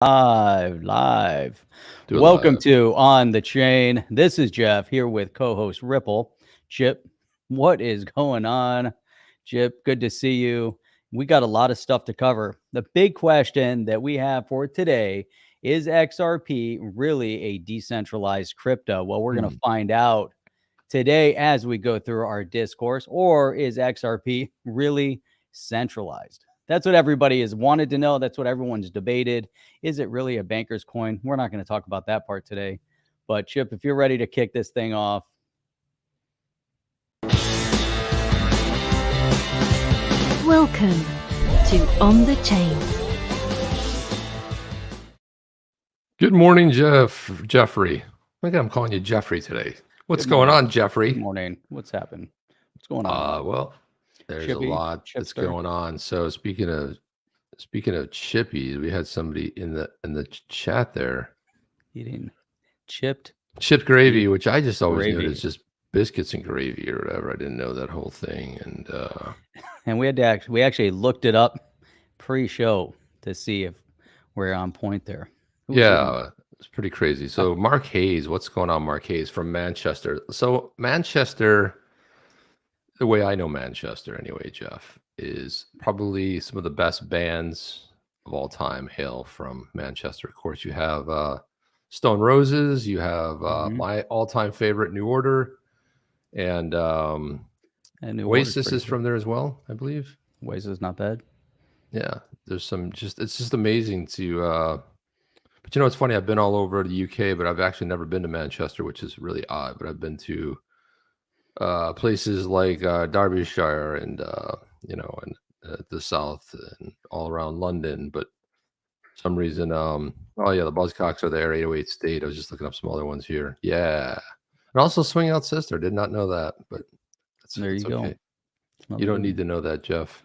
Live. Do it Welcome live. to On the Chain. This is Jeff here with co-host Ripple. Chip, what is going on? Chip, good to see you. We got a lot of stuff to cover. The big question that we have for today is XRP really a decentralized crypto? Well, we're going to find out today as we go through our discourse, or is XRP really centralized? That's what everybody has wanted to know. That's what everyone's debated. Is it really a banker's coin? We're not going to talk about that part today. But Chip, if you're ready to kick this thing off. Welcome to On the Chain. Good morning, Jeffrey. I think I'm calling you Jeffrey today. What's going on, Jeffrey? Good morning. What's happened? What's going on? Well, there's a lot that's going on. So speaking of chippies, we had somebody in the chat there eating chipped gravy, which I just always knew as just biscuits and gravy or whatever. I didn't know that whole thing, and we actually looked it up pre-show to see if we're on point there. Yeah, it's pretty crazy. So Mark Hayes, what's going on, Mark Hayes from Manchester? So Manchester, the way I know Manchester anyway, Jeff, is probably some of the best bands of all time hail from Manchester. Of course, you have Stone Roses, you have my all-time favorite New Order, and Oasis is from there as well, I believe. Oasis is not bad. Yeah, there's some it's just amazing to but you know, it's funny, I've been all over the UK, but I've actually never been to Manchester, which is really odd. But I've been to places like Derbyshire and the south and all around London. But for some reason, oh yeah, the Buzzcocks are there, 808 State. I was just looking up some other ones here. Yeah, and also Swing Out Sister. Did not know that, but there you go. You don't need to know that, Jeff.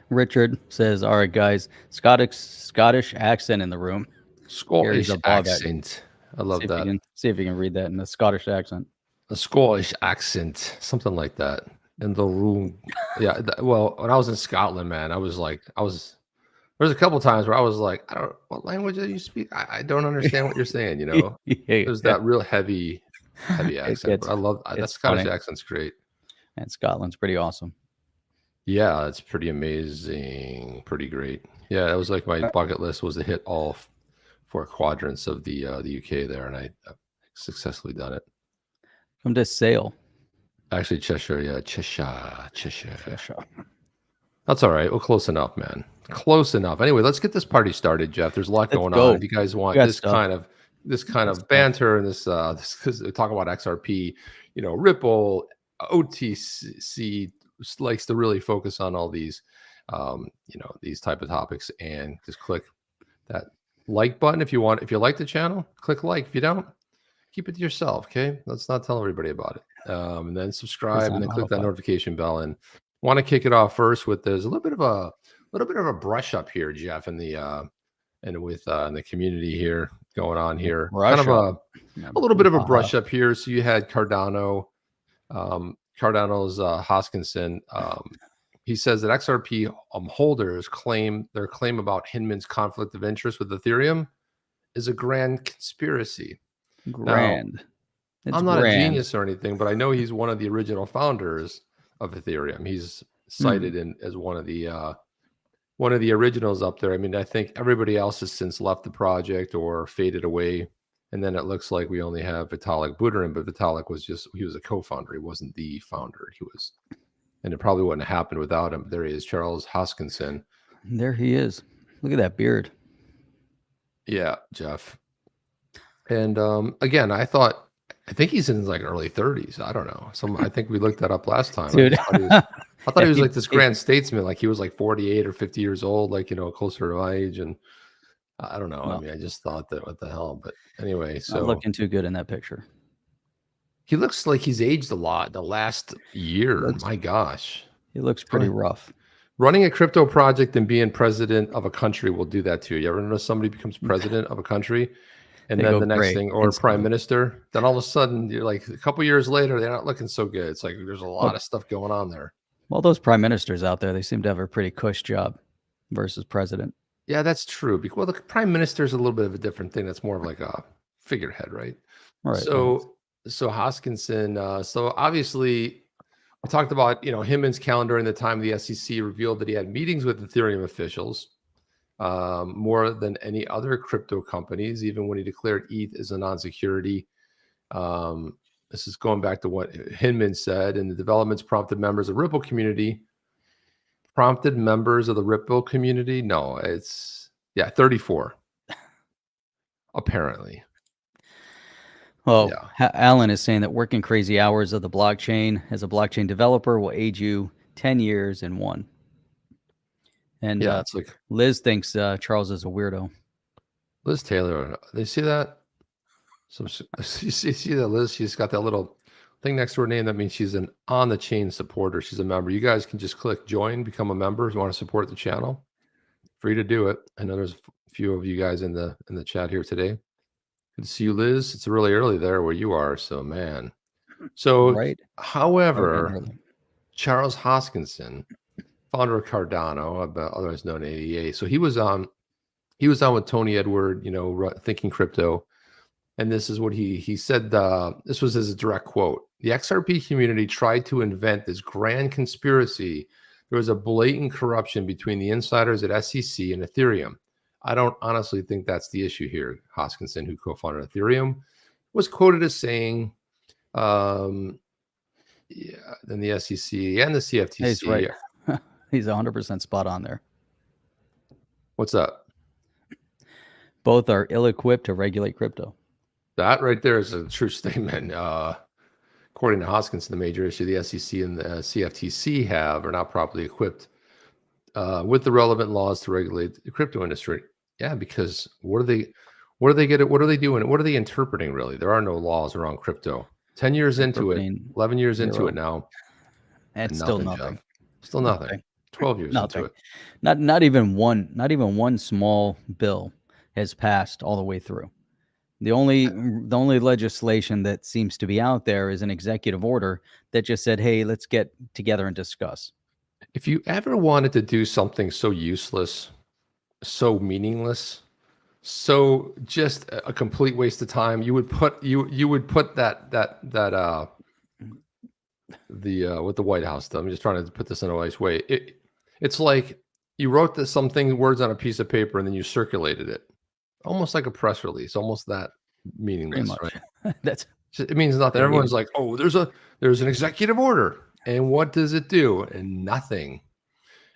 Richard says, "All right, guys, Scottish accent in the room." Scottish accent. I love that. See if you can read that in the Scottish accent. A Scottish accent, something like that. In the room. Yeah. Well, when I was in Scotland, man, there's a couple times where I was like, what language do you speak? I don't understand what you're saying, you know? There's that real heavy accent. But I love that Scottish accent's great. And Scotland's pretty awesome. Yeah, it's pretty amazing. Pretty great. Yeah, that was like my bucket list was to hit all 4 quadrants of the UK there, and I've successfully done it. Come to Sale. Actually, Cheshire. Yeah, Cheshire. That's all right. Well, close enough, man. Close enough. Anyway, let's get this party started, Jeff. There's a lot going on. If you guys want this kind of banter and this because talk about XRP, Ripple, OTC likes to really focus on all these, these type of topics, and just click that like button if you want. If you like the channel, click like. If you don't, keep it to yourself. Okay, let's not tell everybody about it. And then subscribe, and then click that notification bell. And want to kick it off first with there's a little bit of a brush up here, Jeff, in the and with in the community here going on here. Kind of a little bit of a brush up here. So you had Cardano, Cardano's Hoskinson. He says that XRP holders claim about Hinman's conflict of interest with Ethereum is a grand conspiracy. Grand. Now, I'm not a genius or anything, but I know he's one of the original founders of Ethereum. He's cited as one of the originals up there. I mean, I think everybody else has since left the project or faded away. And then it looks like we only have Vitalik Buterin, but Vitalik he was a co-founder. He wasn't the founder. And it probably wouldn't have happened without him. There he is, Charles Hoskinson. There he is. Look at that beard. Yeah, Jeff. And again, I think he's in his like early 30s. I don't know. I think we looked that up last time. Dude. I thought he was like this grand statesman, like he was like 48 or 50 years old, like, closer to my age. And I don't know. No. I mean, I just thought that what the hell. But anyway, so not looking too good in that picture. He looks like he's aged a lot the last year. My gosh. He looks pretty rough. Running a crypto project and being president of a country will do that to you. You ever notice somebody becomes president of a country and then the next thing, or prime minister, then all of a sudden you're like a couple years later, they're not looking so good. It's like there's a lot of stuff going on there. Well, those prime ministers out there, they seem to have a pretty cush job versus president. Yeah, that's true. Because, well, the prime minister is a little bit of a different thing. That's more of like a figurehead, right? Right. So Hoskinson. So obviously, we talked about Hinman's calendar in the time the SEC revealed that he had meetings with Ethereum officials, more than any other crypto companies, even when he declared ETH as a non-security. This is going back to what Hinman said, and the developments prompted members of the Ripple community. No, it's 34. Apparently. Well, Alan is saying that working crazy hours of the blockchain as a blockchain developer will age you 10 years in one. And it's like Liz thinks Charles is a weirdo. Liz Taylor, they see that? So you see that Liz? She's got that little thing next to her name. That means she's an on the chain supporter. She's a member. You guys can just click join, become a member if you want to support the channel. Free to do it. I know there's a few of you guys in the chat here today. Good to see you, Liz. It's really early there where you are. So man. So right. However, Charles Hoskinson, founder of Cardano, otherwise known as AEA. So he was on with Tony Edward, Thinking Crypto. And this is what he said. This was his direct quote. The XRP community tried to invent this grand conspiracy. There was a blatant corruption between the insiders at SEC and Ethereum. I don't honestly think that's the issue here. Hoskinson, who co-founded Ethereum, was quoted as saying, then the SEC and the CFTC. He's right. He's 100% spot on there. What's that? Both are ill-equipped to regulate crypto. That right there is a true statement. According to Hoskinson, the major issue the SEC and the CFTC have are not properly equipped with the relevant laws to regulate the crypto industry. Yeah, because what are they doing? What are they interpreting, really? There are no laws around crypto. 10 years into it, 11 years into it now. And still nothing. Jeff. Still nothing. 12 years into it. Not even one small bill has passed all the way through. The only legislation that seems to be out there is an executive order that just said, hey, let's get together and discuss. If you ever wanted to do something so useless, so meaningless, so just a complete waste of time, you would put that what the White House does. I'm just trying to put this in a nice way. It's like you wrote words on a piece of paper and then you circulated it. Almost like a press release, almost that meaningless, right? It means nothing. Everyone's like, oh, there's an executive order. And what does it do? And nothing.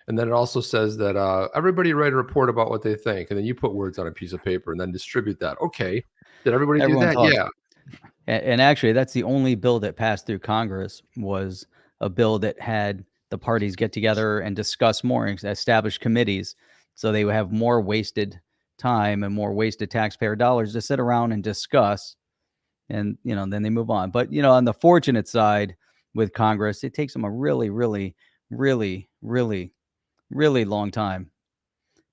And then it also says that everybody write a report about what they think. And then you put words on a piece of paper and then distribute that. Okay. Did everybody do that? Yeah. And actually, that's the only bill that passed through Congress was a bill that had the parties get together and discuss more, establish committees so they would have more wasted time and more wasted taxpayer dollars to sit around and discuss, and then they move on. But on the fortunate side with Congress, it takes them a really, really, really, really, really long time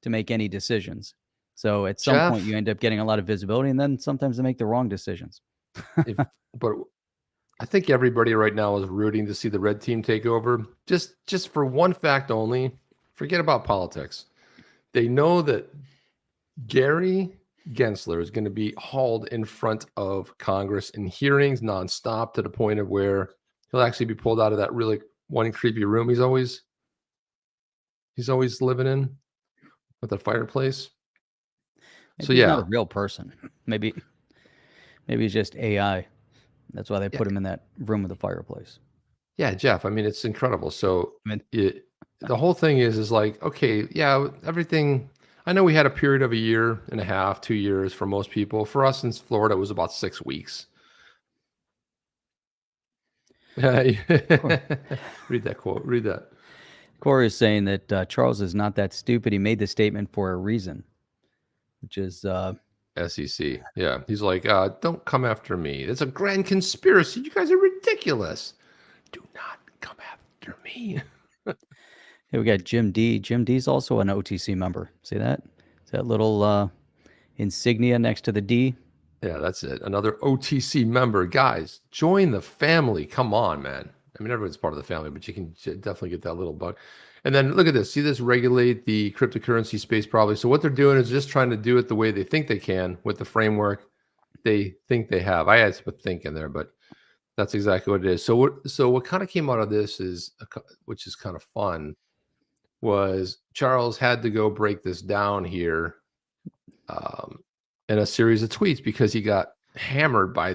to make any decisions. So at some point you end up getting a lot of visibility, and then sometimes they make the wrong decisions. But I think everybody right now is rooting to see the red team take over, just for one fact only. Forget about politics. They know that Gary Gensler is going to be hauled in front of Congress in hearings nonstop to the point of where he'll actually be pulled out of that really one creepy room he's always living in with the fireplace. Maybe he's not a real person. Maybe he's just AI. That's why they put him in that room with the fireplace. Yeah, Jeff. I mean, it's incredible. So the whole thing is like, okay, yeah, everything. I know we had a period of a year and a half, 2 years for most people. For us in Florida, it was about 6 weeks. Read that quote. Read that. Corey is saying that Charles is not that stupid. He made the statement for a reason, which is SEC. Yeah. He's like, don't come after me. It's a grand conspiracy. You guys are ridiculous. Do not come after me. Hey, we got Jim D. Jim D's also an OTC member. See that? It's that little insignia next to the D. Yeah, that's it. Another OTC member. Guys, join the family. Come on, man. I mean, everyone's part of the family, but you can definitely get that little bug. And then look at this. See this regulate the cryptocurrency space probably. So what they're doing is just trying to do it the way they think they can with the framework they think they have. I had to put think in there, but that's exactly what it is. So what kind of came out of this is, which is kind of fun, was Charles had to go break this down here in a series of tweets because he got hammered by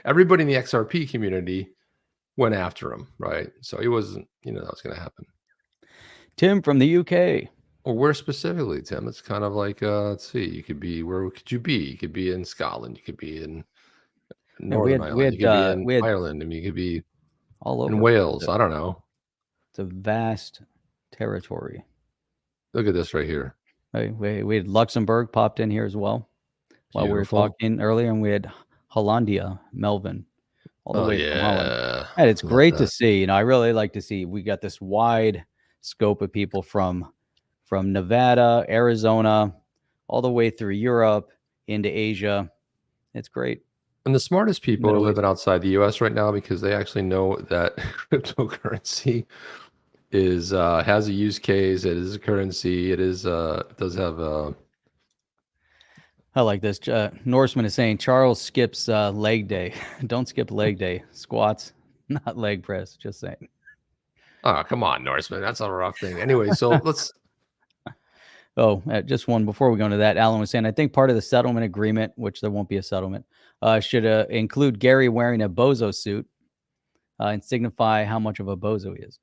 everybody in the XRP community went after him, right? So he wasn't, that was going to happen. Tim from the UK. Or where specifically, Tim? It's kind of like, let's see, you could be, where could you be? You could be in Scotland. You could be in Northern Ireland. You could be in Ireland. I mean, you could be all over in Wales. I don't know. It's a vast territory. Look at this right here. We had Luxembourg popped in here as well. While we were talking earlier, and we had Hollandia, Melvin, all the way from Holland. And it's great to see. I really like to see we got this wide scope of people from Nevada, Arizona, all the way through Europe into Asia. It's great. And the smartest people are living outside the U.S. right now because they actually know that cryptocurrency is has a use case. It is a currency. It is does have a. I like this. Norseman is saying Charles skips leg day. Don't skip leg day. Squats, not leg press. Just saying. Oh, come on, Norseman. That's a rough thing. Anyway, so let's. Oh, just one before we go into that. Alan was saying, I think part of the settlement agreement, which there won't be a settlement, should include Gary wearing a bozo suit and signify how much of a bozo he is.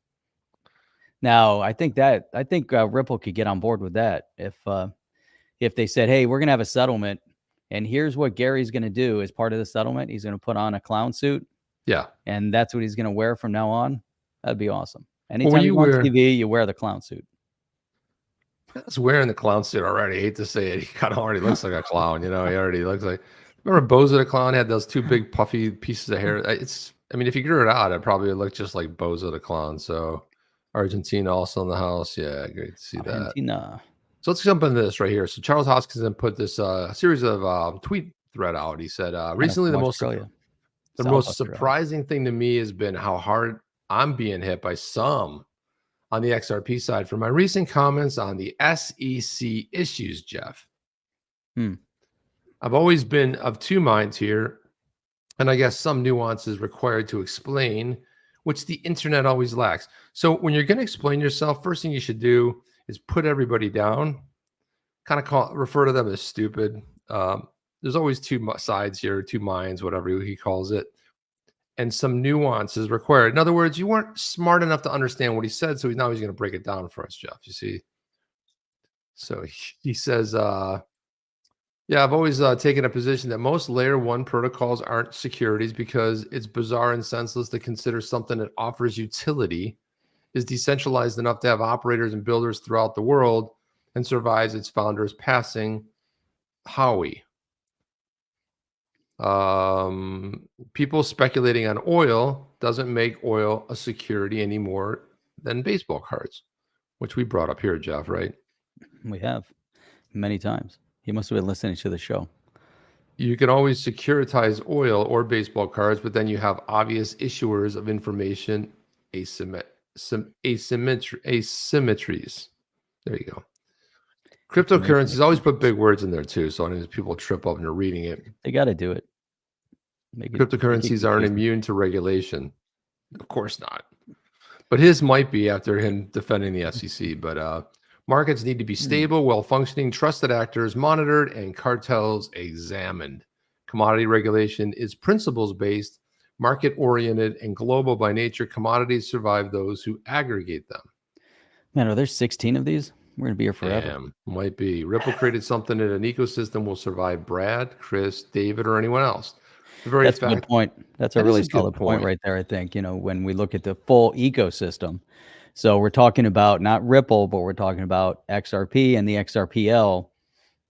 Now, I think Ripple could get on board with that if they said, hey, we're going to have a settlement, and here's what Gary's going to do as part of the settlement. He's going to put on a clown suit. Yeah. And that's what he's going to wear from now on. That'd be awesome. Anytime you on TV, you wear the clown suit. He's wearing the clown suit already. I hate to say it. He kind of already looks like a clown. He already looks like. Remember Bozo the Clown had those two big puffy pieces of hair? I mean, if you grew it out, it probably would look just like Bozo the Clown. So Argentina also in the house. Yeah, great to see that. So let's jump into this right here. So Charles Hoskinson put this series of tweet thread out. He said, recently the most surprising thing to me has been how hard I'm being hit by some on the XRP side for my recent comments on the SEC issues, Jeff. I've always been of two minds here, and I guess some nuances required to explain, which the internet always lacks. So when you're going to explain yourself, first thing you should do is put everybody down, kind of refer to them as stupid. There's always two sides here, two minds, whatever he calls it, and some nuances required. In other words, you weren't smart enough to understand what he said, so now he's going to break it down for us, Jeff. You see? So he says, yeah, I've always taken a position that most layer one protocols aren't securities because it's bizarre and senseless to consider something that offers utility, is decentralized enough to have operators and builders throughout the world, and survives its founder's passing, Howie. People speculating on oil doesn't make oil a security any more than baseball cards, which we brought up here, Jeff, right? We have many times. He must have been listening to the show. You can always securitize oil or baseball cards, but then you have obvious issuers of information asymmetries. There you go. Cryptocurrencies always put big words in there too, so I mean, people trip up and they're reading it. They got to do it. Cryptocurrencies aren't immune to regulation. Of course not. But his might be after him defending the SEC. But markets need to be stable, well-functioning, trusted actors monitored, and cartels examined. Commodity regulation is principles-based, market-oriented, and global by nature. Commodities survive those who aggregate them. Man, are there 16 of these? We're going to be here forever. Damn, might be. Ripple created something that an ecosystem will survive Brad, Chris, David, or anyone else. That's a good point. That's a really solid point right there, I think, when we look at the full ecosystem. So we're talking about not Ripple, but we're talking about XRP and the XRPL.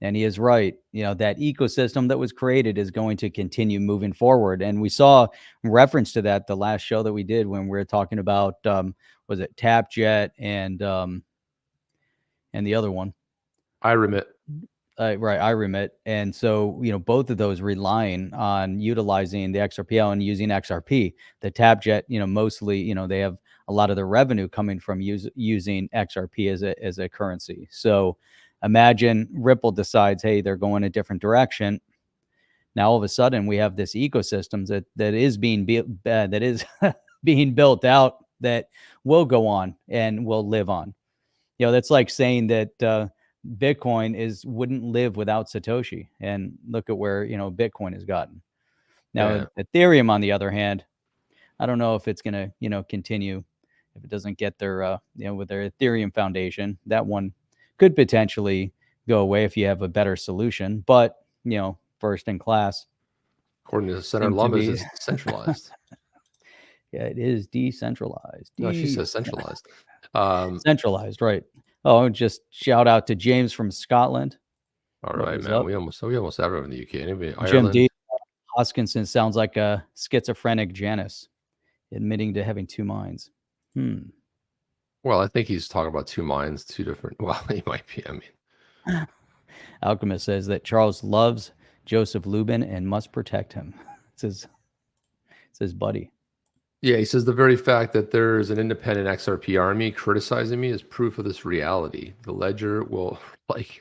And he is right. That ecosystem that was created is going to continue moving forward. And we saw reference to that the last show that we did when we were talking about, was it TapJet and the other one? iRemit. Right, iRemit. And so, both of those relying on utilizing the XRPL and using XRP. The TapJet, mostly, they have a lot of the revenue coming from using XRP as a currency. So imagine Ripple decides, hey, they're going a different direction. Now all of a sudden we have this ecosystem that is being being built out that will go on and will live on. That's like saying that Bitcoin wouldn't live without Satoshi, and look at where Bitcoin has gotten. Now Ethereum, on the other hand, I don't know if it's going to continue if it doesn't get their with their Ethereum foundation. That one could potentially go away if you have a better solution, but first in class. According to Senator Lumbers, it's decentralized. Yeah, it is decentralized. No, she says centralized. Centralized, right? Oh, just shout out to James from Scotland. All right, man. Up? We almost have everyone in the UK. Anybody, Jim D. Hoskinson sounds like a schizophrenic Janus, admitting to having two minds. Well, I think he's talking about two minds, two different. Well, he might be. I mean, Alchemist says that Charles loves Joseph Lubin and must protect him. It's his buddy. Yeah, he says the very fact that there's an independent XRP army criticizing me is proof of this reality. The ledger will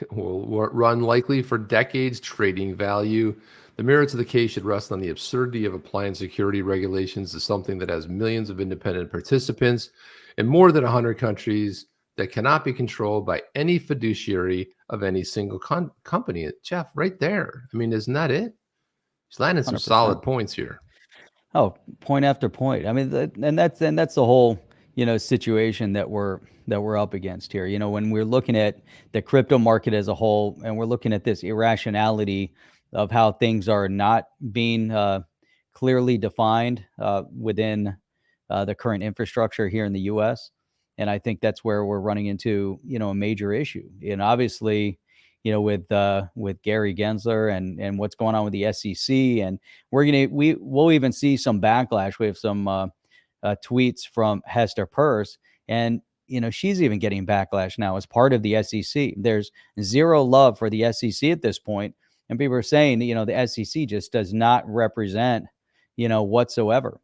run likely for decades, trading value. The merits of the case should rest on the absurdity of applying security regulations to something that has millions of independent participants in more than 100 countries that cannot be controlled by any fiduciary of any single company. Jeff, right there. I mean, isn't that it? He's landing some 100%. Solid points here. Oh, point after point. I mean, and that's the whole situation that we're up against here. When we're looking at the crypto market as a whole, and we're looking at this irrationality of how things are not being clearly defined within the current infrastructure here in the U.S. And I think that's where we're running into a major issue. And obviously, with Gary Gensler and what's going on with the SEC, and we'll even see some backlash. We have some tweets from Hester Peirce, and she's even getting backlash now as part of the SEC. There's zero love for the SEC at this point, and people are saying the SEC just does not represent whatsoever,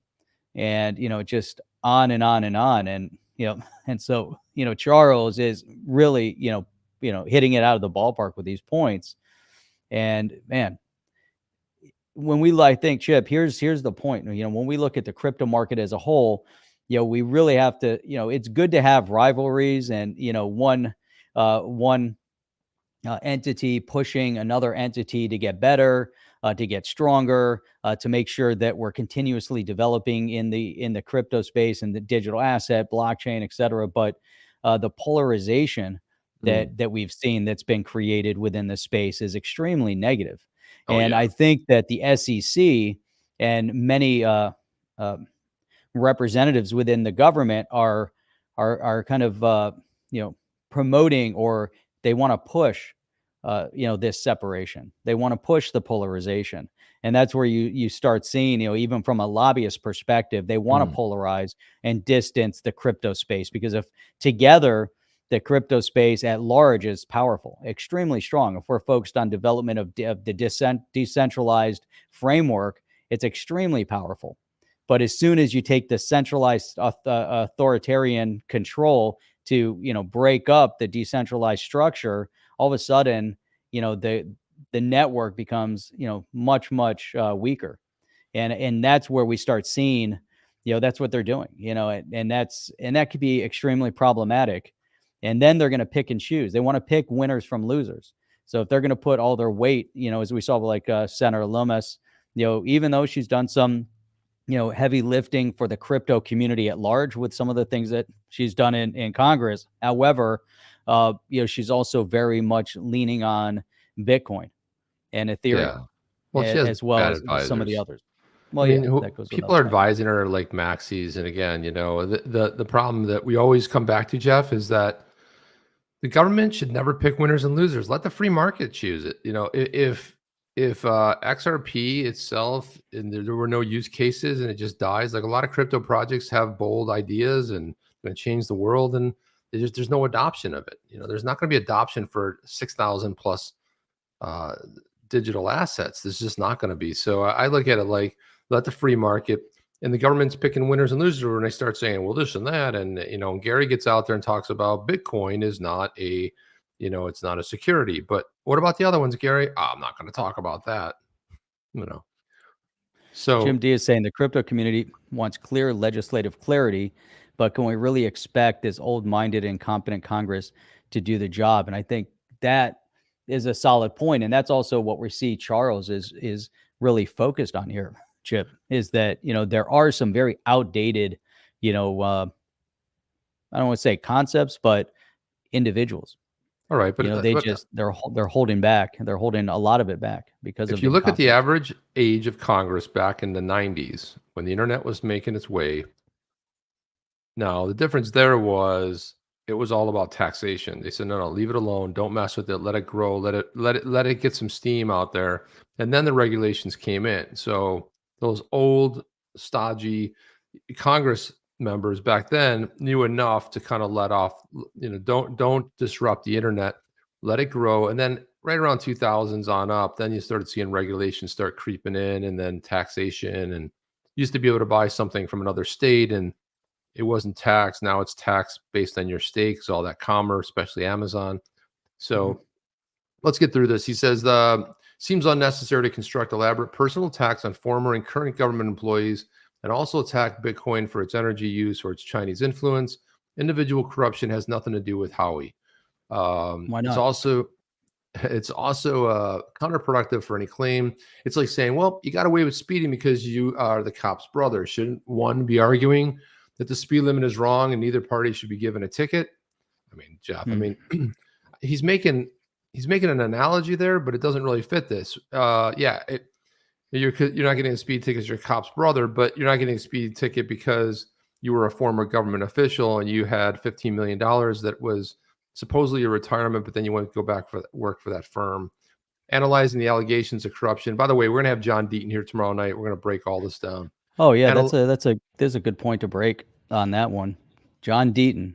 and just on and on and on, and and so Charles is really hitting it out of the ballpark with these points. And man, when we think, Chip, here's the point. When we look at the crypto market as a whole, we really have to, it's good to have rivalries and, one entity pushing another entity to get better, to get stronger, to make sure that we're continuously developing in the crypto space and the digital asset, blockchain, et cetera. But the polarization that we've seen that's been created within the space is extremely negative. I think that the SEC and many representatives within the government are kind of promoting, or they want to push this separation. They want to push the polarization. And that's where you start seeing, even from a lobbyist perspective, they want to polarize and distance the crypto space, because if together the crypto space at large is powerful, extremely strong. If we're focused on development of the decentralized framework, it's extremely powerful. But as soon as you take the centralized authoritarian control to, break up the decentralized structure, all of a sudden, the network becomes, much weaker, and that's where we start seeing, that's what they're doing, and that could be extremely problematic. And then they're going to pick and choose. They want to pick winners from losers. So if they're going to put all their weight, as we saw like Senator Lummis, even though she's done some, heavy lifting for the crypto community at large with some of the things that she's done in Congress. However, she's also very much leaning on Bitcoin and Ethereum, as well as some of the others. Well, people are advising her like maxis, and again, the problem that we always come back to, Jeff, is that the government should never pick winners and losers. Let the free market choose it. If XRP itself, and there were no use cases, and it just dies, like a lot of crypto projects have bold ideas and going to change the world, and there's no adoption of it. There's not going to be adoption for 6,000 plus digital assets. There's just not going to be. So I look at it like, let the free market and the government's picking winners and losers, and they start saying, well, this and that. And, Gary gets out there and talks about Bitcoin is not a, it's not a security. But what about the other ones, Gary? Oh, I'm not going to talk about that. So Jim D is saying the crypto community wants clear legislative clarity, but can we really expect this old-minded, incompetent Congress to do the job? And I think that is a solid point. And that's also what we see Charles is really focused on here, Chip, is that, there are some very outdated, I don't want to say concepts, but individuals. All right, but they're holding back. They're holding a lot of it back because if you look at the average age of Congress back in the 90s, when the internet was making its way, now the difference there was it was all about taxation. They said, no, leave it alone. Don't mess with it. Let it grow. Let it get some steam out there. And then the regulations came in. So those old, stodgy Congress members back then knew enough to kind of let off, don't disrupt the internet, let it grow. And then right around 2000s on up, then you started seeing regulations start creeping in, and then taxation. And used to be able to buy something from another state and it wasn't taxed. Now it's taxed based on your stakes, all that commerce, especially Amazon. So let's get through this. He says, seems unnecessary to construct elaborate personal tax on former and current government employees and also attack Bitcoin for its energy use or its Chinese influence. Individual corruption has nothing to do with Howie. Why not? It's also counterproductive for any claim. It's like saying, well, you got away with speeding because you are the cop's brother. Shouldn't one be arguing that the speed limit is wrong and neither party should be given a ticket? I mean, Jeff, he's making an analogy there, but it doesn't really fit this. You're not getting a speed ticket because you're a cop's brother, but you're not getting a speed ticket because you were a former government official and you had $15 million that was supposedly your retirement, but then you want to go back for work for that firm. Analyzing the allegations of corruption. By the way, we're going to have John Deaton here tomorrow night. We're going to break all this down. Oh yeah, there's a good point to break on that one. John Deaton,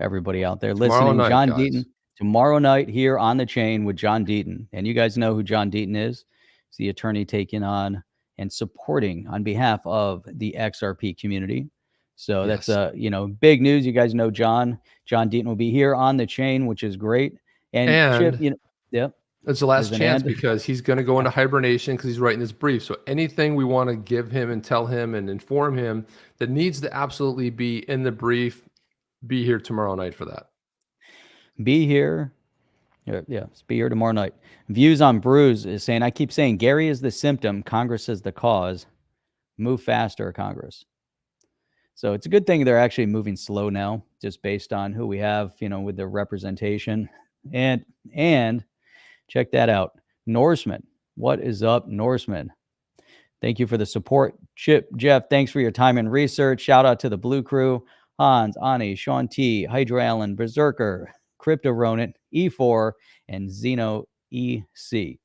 everybody out there listening, John Deaton tomorrow night here on the chain with John Deaton. And you guys know who John Deaton is. He's the attorney taking on and supporting on behalf of the XRP community. So that's big news. You guys know John Deaton will be here on the chain, which is great. And Chip, it's the last chance because he's going to go into hibernation because he's writing this brief. So anything we want to give him and tell him and inform him that needs to absolutely be in the brief, be here tomorrow night for that. Be here. Yeah, be here tomorrow night. Views on Bruise is saying, I keep saying Gary is the symptom, Congress is the cause. Move faster, Congress. So it's a good thing they're actually moving slow now, just based on who we have, with the representation. And check that out. Norseman. What is up, Norseman? Thank you for the support. Chip, Jeff, thanks for your time and research. Shout out to the Blue Crew. Hans, Ani, Sean T, Hydra Allen, Berserker, Crypto Ronin, E4, and Xeno EC.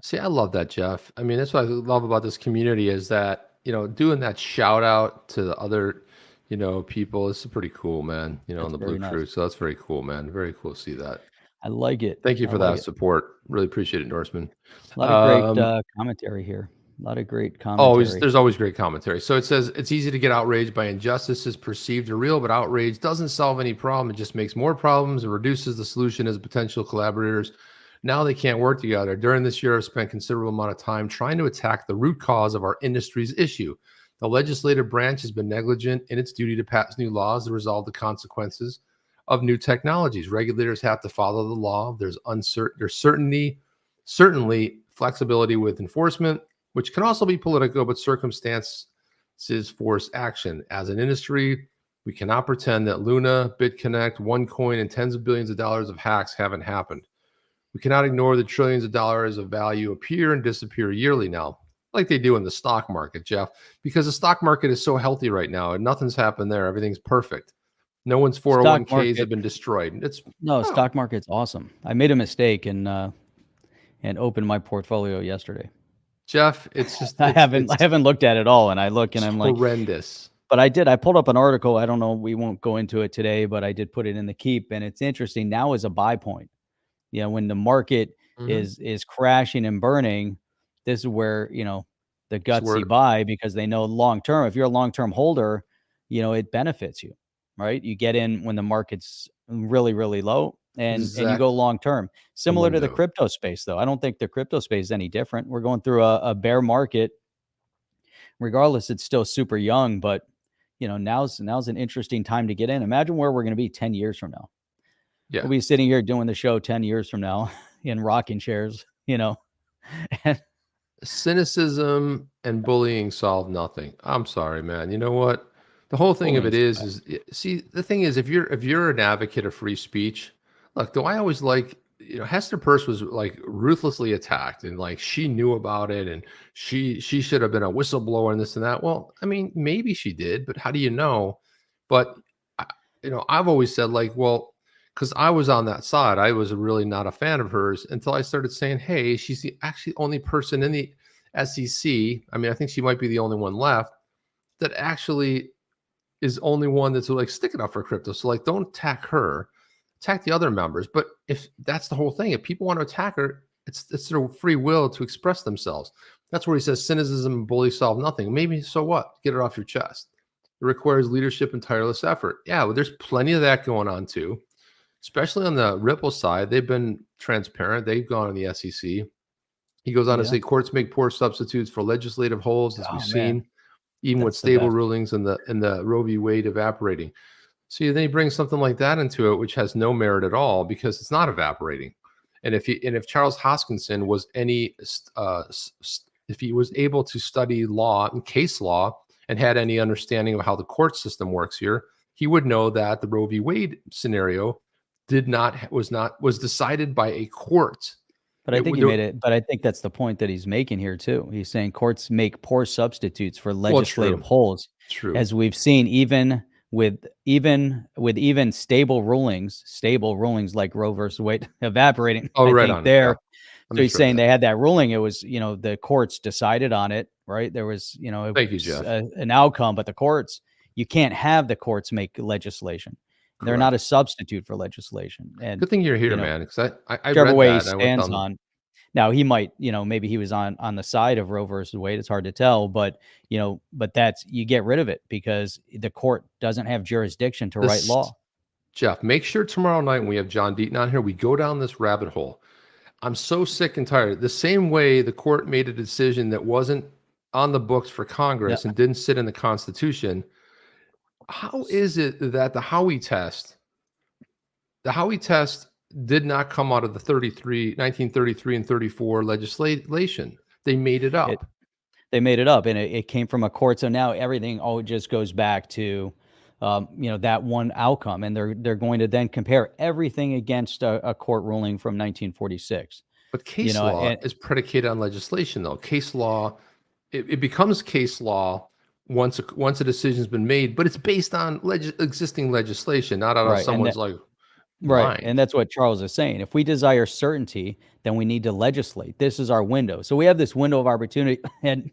See, I love that, Jeff. I mean, that's what I love about this community is that, doing that shout out to the other, people is pretty cool, man, on the Blue Crew. So that's very cool, man. Very cool to see that. I like it. Thank you for that support. Really appreciate it, Norseman. A lot of great commentary here. A lot of great commentary. There's always great commentary. So it says, it's easy to get outraged by injustices perceived or real, but outrage doesn't solve any problem. It just makes more problems and reduces the solution as potential collaborators. Now they can't work together. During this year, I've spent a considerable amount of time trying to attack the root cause of our industry's issue. The legislative branch has been negligent in its duty to pass new laws to resolve the consequences of new technologies. Regulators have to follow the law. There's certainly flexibility with enforcement, which can also be political, but circumstances force action. As an industry, we cannot pretend that Luna, BitConnect, OneCoin, and tens of billions of dollars of hacks haven't happened. We cannot ignore the trillions of dollars of value appear and disappear yearly now, like they do in the stock market, Jeff, because the stock market is so healthy right now and nothing's happened there. Everything's perfect. No one's 401ks have been destroyed. Stock market's awesome. I made a mistake and opened my portfolio yesterday. Jeff, it's just I haven't looked at it all, and I look and I'm like horrendous. But I pulled up an article. I don't know. We won't go into it today, but I did put it in the Keep, and it's interesting. Now is a buy point. When the market is crashing and burning, this is where the gutsy buy because they know long term. If you're a long term holder, it benefits you, right? You get in when the market's really, really low, and you go long term. Similar to the crypto space, though. I don't think the crypto space is any different. We're going through a bear market. Regardless, it's still super young, but now's an interesting time to get in. Imagine where we're going to be 10 years from now. Yeah. We'll be sitting here doing the show 10 years from now in rocking chairs, and cynicism and bullying solve nothing. I'm sorry, man. You know what? The whole thing of it is see, the thing is, if you're an advocate of free speech, look, do I always like, Hester Peirce was like ruthlessly attacked, and like she knew about it, and she should have been a whistleblower and this and that. Well, I mean, maybe she did, but how do you know? But I've always said, like, well, because I was on that side, I was really not a fan of hers until I started saying, hey, she's the actually only person in the SEC. I mean, I think she might be the only one left that actually is only one that's like sticking up for crypto. So like, don't attack her, attack the other members. But if that's the whole thing, if people want to attack her, it's their free will to express themselves. That's where he says cynicism and bully solve nothing. Maybe so what? Get it off your chest. It requires leadership and tireless effort. Yeah, well, there's plenty of that going on too, especially on the Ripple side. They've been transparent. They've gone on the SEC. He goes on to say courts make poor substitutes for legislative holds, as we've seen, even with stable rulings and the Roe v. Wade evaporating. See, then he brings something like that into it, which has no merit at all because it's not evaporating. And if Charles Hoskinson was if he was able to study law and case law and had any understanding of how the court system works here, he would know that the Roe v. Wade scenario was decided by a court. But I think he made it. But I think that's the point that he's making here too. He's saying courts make poor substitutes for legislative holds. True. As we've seen, even with stable rulings like Roe versus Wade evaporating. Oh, right on there. Yeah. So he's saying they had that ruling. It was, the courts decided on it, right? There was, thank you, Jeff. An outcome, but the courts, you can't have the courts make legislation. Correct. They're not a substitute for legislation. And good thing you're here, man, because I whichever way he stands on. Now he might, maybe he was on the side of Roe versus Wade. It's hard to tell, but that's, you get rid of it because the court doesn't have jurisdiction to write law. Jeff, make sure tomorrow night when we have John Deaton on here, we go down this rabbit hole. I'm so sick and tired. The same way the court made a decision that wasn't on the books for Congress and didn't sit in the Constitution. How is it that the Howey test did not come out of the 1933 and 34 legislation? They made it up. They made it up, and it came from a court. So now everything just goes back to, that one outcome, and they're going to then compare everything against a court ruling from 1946. But case law is predicated on legislation, though. Case law, it becomes case law once a decision's been made, but it's based on existing legislation, not out of someone's mind. Right. And that's what Charles is saying. If we desire certainty, then we need to legislate. This is our window. So we have this window of opportunity, and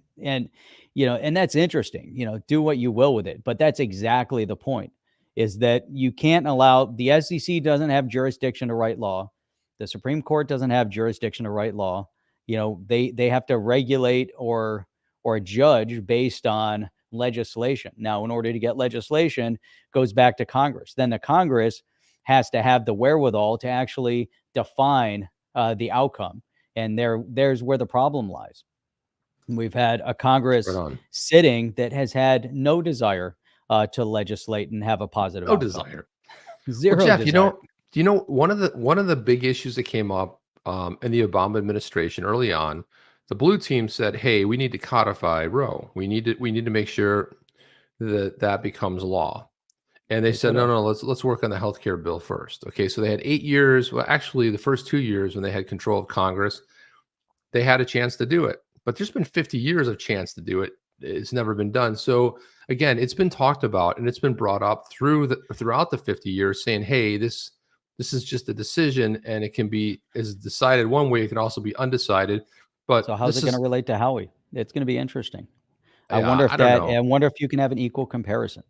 that's interesting. Do what you will with it. But that's exactly the point, is that you can't allow, the SEC doesn't have jurisdiction to write law. The Supreme Court doesn't have jurisdiction to write law. They have to regulate or judge based on legislation. Now, in order to get legislation, goes back to Congress. Then the Congress has to have the wherewithal to actually define the outcome. And there's where the problem lies. We've had a Congress sitting that has had no desire to legislate and have a positive outcome. Desire. Zero Jeff, desire. One of the big issues that came up in the Obama administration early on, the blue team said, hey, we need to codify Roe. We need to make sure that becomes law. And they said, no, let's work on the healthcare bill first. Okay, so they had 8 years. Well, actually, the first 2 years when they had control of Congress, they had a chance to do it. But there's been 50 years of chance to do it. It's never been done. So again, it's been talked about and it's been brought up throughout the 50 years, saying, hey, this is just a decision, and it can be is decided one way. It can also be undecided. But so how's it going to relate to Howey? It's going to be interesting. I wonder if you can have an equal comparison.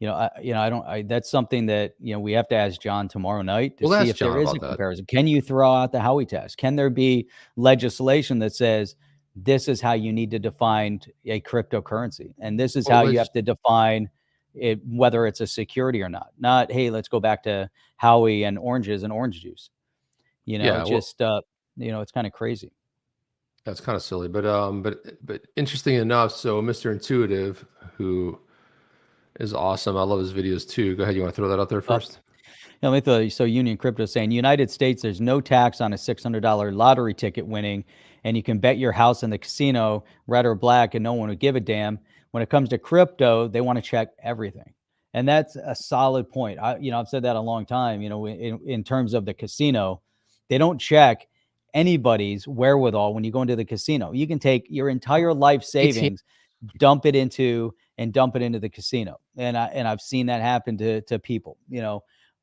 That's something that, we have to ask John tomorrow night to see if there is a comparison. Can you throw out the Howey test? Can there be legislation that says this is how you need to define a cryptocurrency. And this is how you have to define it, whether it's a security or not. Not, hey, let's go back to Howie and oranges and orange juice. Just, it's kind of crazy. That's kind of silly, but interesting enough. So Mr. Intuitive, who is awesome. I love his videos too. Go ahead. You want to throw that out there first? Let me throw. So Union Crypto saying, United States, there's no tax on a $600 lottery ticket winning, and you can bet your house in the casino, red or black, and no one would give a damn. When it comes to crypto, they want to check everything. And that's a solid point. I've said that a long time, in terms of the casino, they don't check anybody's wherewithal when you go into the casino. You can take your entire life savings, dump it into the casino. And I've seen that happen to people,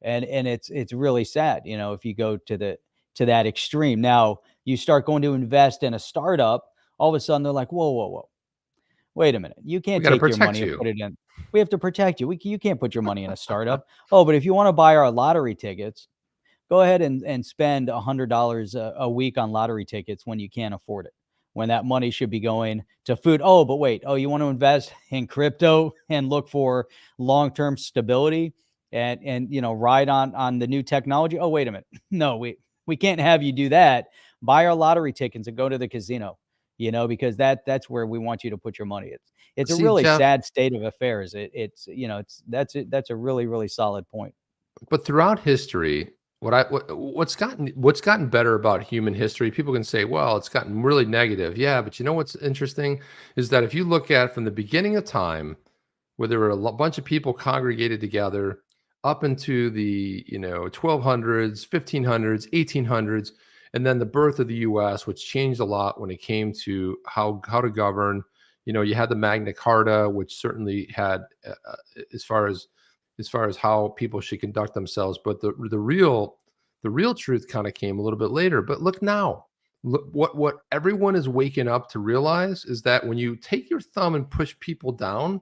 and it's really sad, if you go to that extreme. Now you start going to invest in a startup, all of a sudden they're like, whoa, wait a minute. You can't take your money and put it in. We have to protect you. You can't put your money in a startup. Oh, but if you want to buy our lottery tickets, go ahead and spend $100 a week on lottery tickets when you can't afford it, when that money should be going to food. Oh, but wait. Oh, you want to invest in crypto and look for long-term stability and ride on the new technology? Oh, wait a minute. No, we can't have you do that. Buy our lottery tickets and go to the casino, because that's where we want you to put your money. It's a really sad state of affairs. That's a really, really solid point. But throughout history, what's gotten better about human history, people can say, well, it's gotten really negative. Yeah, but what's interesting is that if you look at from the beginning of time, where there were a bunch of people congregated together up into the 1200s, 1500s, 1800s, and then the birth of the U.S., which changed a lot when it came to how to govern. You had the Magna Carta, which certainly had as far as how people should conduct themselves. But the real truth kind of came a little bit later. But look now, what everyone is waking up to realize is that when you take your thumb and push people down,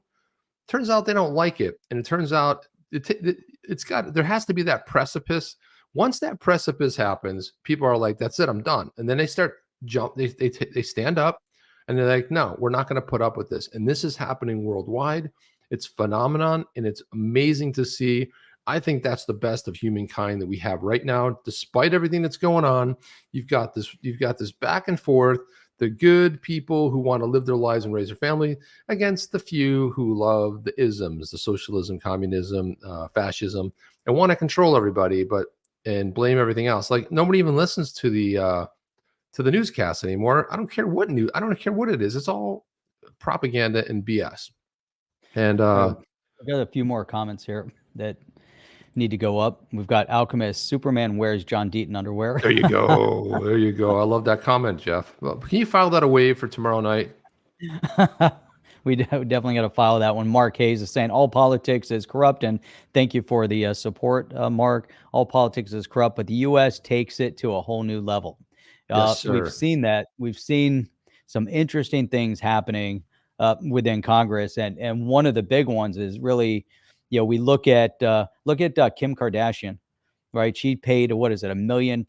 turns out they don't like it. And it turns out there has to be that precipice. Once that precipice happens, people are like, that's it, I'm done. And then they start they stand up and they're like, no, we're not going to put up with this. And this is happening worldwide. It's phenomenon, and it's amazing to see. I think that's the best of humankind that we have right now, despite everything that's going on. You've got this back and forth, the good people who want to live their lives and raise their family against the few who love the isms, the socialism, communism, fascism, and want to control everybody, and blame everything else. Like, nobody even listens to the newscast anymore. I don't care what it is. It's all propaganda and BS. And I've got a few more comments here that need to go up. We've got Alchemist. Superman wears John Deaton underwear. There you go. There you go. I love that comment, Jeff. Well, can you file that away for tomorrow night? We definitely got to file that one. Mark Hayes is saying all politics is corrupt, and thank you for the support, Mark. All politics is corrupt, but the U.S. takes it to a whole new level. Yes, sir. We've seen that. We've seen some interesting things happening within Congress, and one of the big ones is really, we look at Kim Kardashian, right? She paid $1.2 million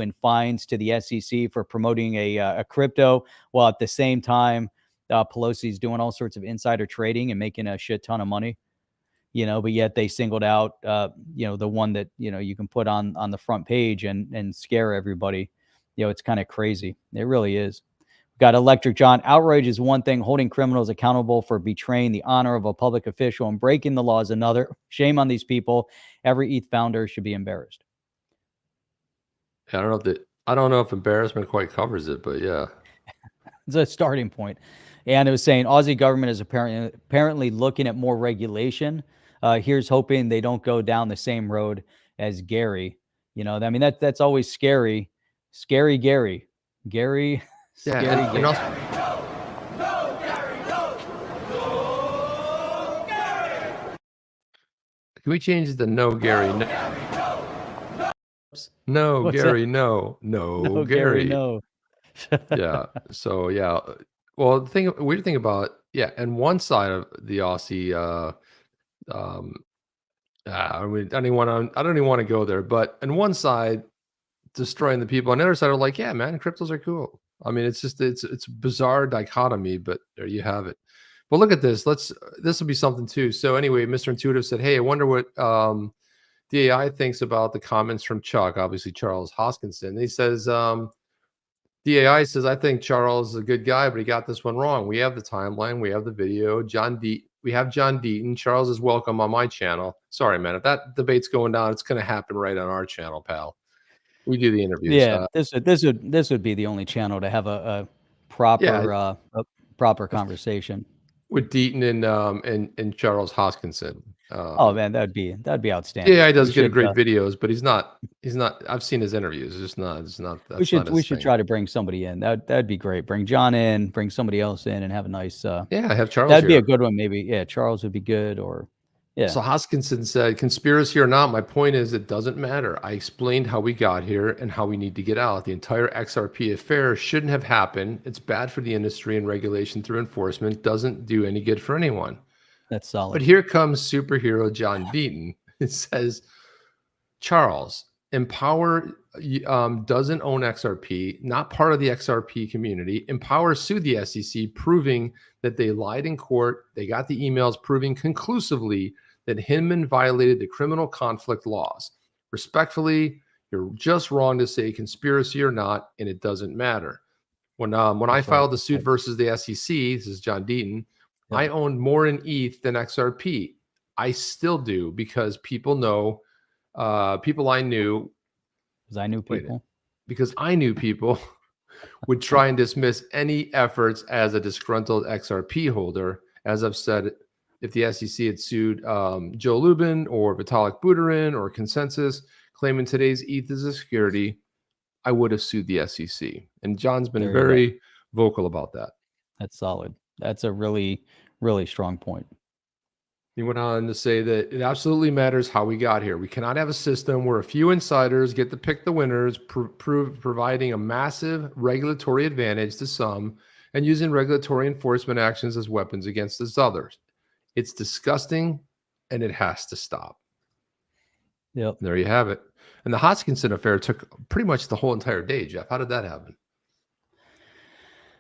in fines to the SEC for promoting a crypto, while at the same time Pelosi's doing all sorts of insider trading and making a shit ton of money, but yet they singled out the one that you can put on the front page and scare everybody. It's kind of crazy. It really is. Got Electric John. Outrage is one thing. Holding criminals accountable for betraying the honor of a public official and breaking the law is another. Shame on these people. Every ETH founder should be embarrassed. I don't know if embarrassment quite covers it, but yeah. It's a starting point. And it was saying Aussie government is apparently looking at more regulation. Here's hoping they don't go down the same road as Gary. That's always scary. Scary Gary. Gary. Yeah, Gary. Also, can we change the no Gary? No Gary, no Gary, no. Yeah. So yeah. Well, the weird thing about and one side of the Aussie, I don't even want to go there. But on one side, destroying the people, on the other side are like, yeah, man, cryptos are cool. I mean, it's just it's a bizarre dichotomy, but there you have it. Well, look at this. This will be something too. So anyway, Mr. Intuitive said, "Hey, I wonder what DAI thinks about the comments from Chuck, obviously Charles Hoskinson." He says, DAI says, "I think Charles is a good guy, but he got this one wrong. We have the timeline, we have the video. We have John Deaton. Charles is welcome on my channel." Sorry, man. If that debate's going down, it's going to happen right on our channel, pal. We do the interviews. Yeah, this would be the only channel to have a proper proper conversation with Deaton and Charles Hoskinson. Oh man, that'd be outstanding. Yeah, he does get great videos, but he's not. I've seen his interviews. It's not. That's we should try to bring somebody in. That'd be great. Bring John in. Bring somebody else in, and have a nice. Have Charles. That'd be a good one. Maybe Charles would be good. Or So Hoskinson said, "Conspiracy or not, my point is it doesn't matter. I explained how we got here and how we need to get out. The entire XRP affair shouldn't have happened. It's bad for the industry, and regulation through enforcement doesn't do any good for anyone." That's solid. But here comes superhero John Deaton. It says, "Charles, Empower doesn't own XRP, not part of the XRP community. Empower sued the SEC, proving that they lied in court. They got the emails proving conclusively that Hinman violated the criminal conflict laws. Respectfully, you're just wrong to say conspiracy or not, and it doesn't matter. When I filed the suit versus the SEC, this is John Deaton, I owned more in ETH than XRP. I still do because people know, people I knew. Because I knew people would try and dismiss any efforts as a disgruntled XRP holder. As I've said, if the SEC had sued Joe Lubin or Vitalik Buterin or Consensus, claiming today's ETH is a security, I would have sued the SEC." And John's been very vocal about that. That's solid. That's a really, really strong point. He went on to say that it absolutely matters how we got here. We cannot have a system where a few insiders get to pick the winners, providing a massive regulatory advantage to some and using regulatory enforcement actions as weapons against us others. It's disgusting, and it has to stop. Yep. There you have it. And the Hoskinson affair took pretty much the whole entire day, Jeff. How did that happen?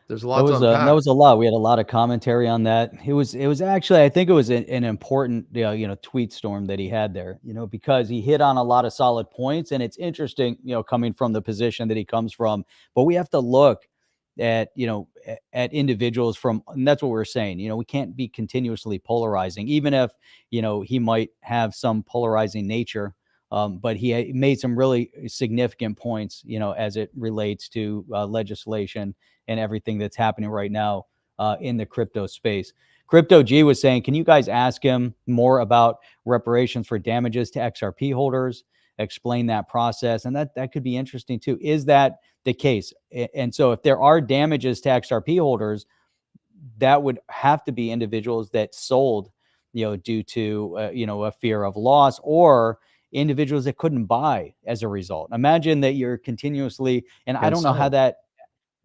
There's a lot. That was a lot. We had a lot of commentary on that. It was actually, I think it was an important, tweet storm that he had there, because he hit on a lot of solid points, and it's interesting, coming from the position that he comes from. But we have to look at, at individuals from, and that's what we're saying. We can't be continuously polarizing, even if, he might have some polarizing nature. But he made some really significant points, as it relates to legislation and everything that's happening right now in the crypto space. Crypto G was saying, can you guys ask him more about reparations for damages to XRP holders? Explain that process. And that could be interesting too. Is that the case? And so if there are damages to XRP holders, that would have to be individuals that sold, due to, a fear of loss, or individuals that couldn't buy as a result. Imagine that you're continuously, and I don't know how that,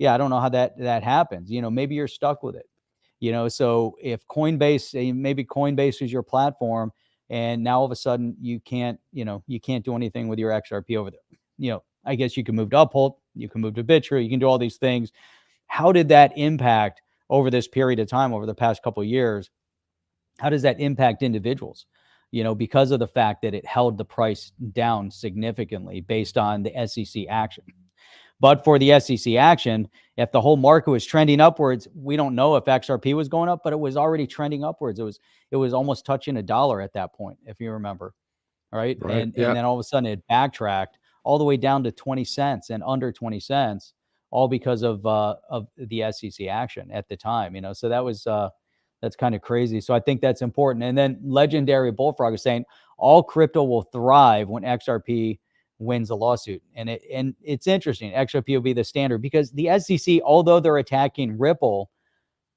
I don't know how that happens. Maybe you're stuck with it. So if Coinbase, maybe Coinbase is your platform, and now all of a sudden you can't do anything with your XRP over there. I guess you can move to Uphold, you can move to Bitra, you can do all these things. How did that impact over this period of time, over the past couple of years? How does that impact individuals? Because of the fact that it held the price down significantly based on the SEC action. But for the SEC action, if the whole market was trending upwards, we don't know if XRP was going up, but it was already trending upwards. It was almost touching $1 at that point, if you remember. Right. And then all of a sudden it backtracked all the way down to 20 cents and under 20 cents, all because of the SEC action at the time. So that was that's kind of crazy. So I think that's important. And then Legendary Bullfrog is saying all crypto will thrive when XRP wins a lawsuit. And it's interesting. XRP will be the standard because the SEC, although they're attacking Ripple,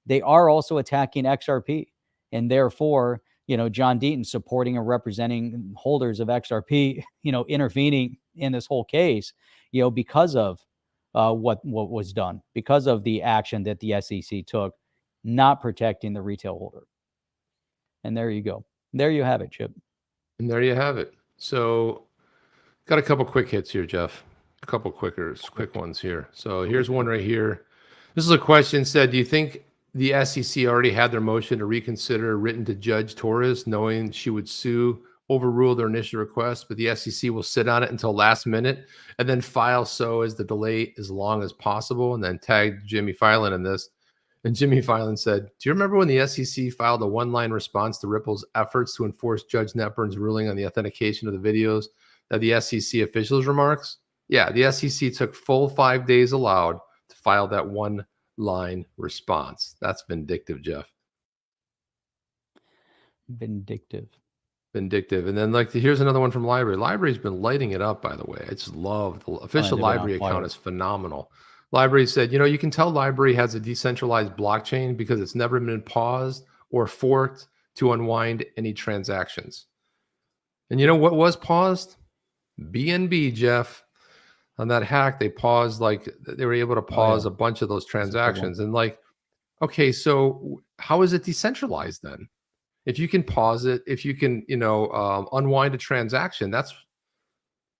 they are also attacking XRP. And therefore, John Deaton supporting and representing holders of XRP, intervening in this whole case, because of what was done, because of the action that the SEC took, not protecting the retail holder. And there you go. There you have it, Chip. And there you have it. So got a couple quick hits here, Jeff. A couple quick ones here. So here's one right here. This is a question said, do you think the SEC already had their motion to reconsider written to Judge Torres, knowing she would sue, overrule their initial request, but the SEC will sit on it until last minute and then file so as the delay as long as possible, and then tagged Jimmy Fallon in this. And Jimmy Fallon said, do you remember when the SEC filed a one-line response to Ripple's efforts to enforce Judge Netburn's ruling on the authentication of the videos that the SEC officials remarks? Yeah, the SEC took full 5 days allowed to file that one-line response. That's vindictive, Jeff. Vindictive. And then here's another one from Library. Library's been lighting it up, by the way. I just love the official Library account. Is phenomenal. Library said, you can tell Library has a decentralized blockchain because it's never been paused or forked to unwind any transactions. And you know what was paused? BNB, Jeff. On that hack, they paused, they were able to pause a bunch of those transactions. And okay, so how is it decentralized then? If you can pause it, if you can, unwind a transaction, that's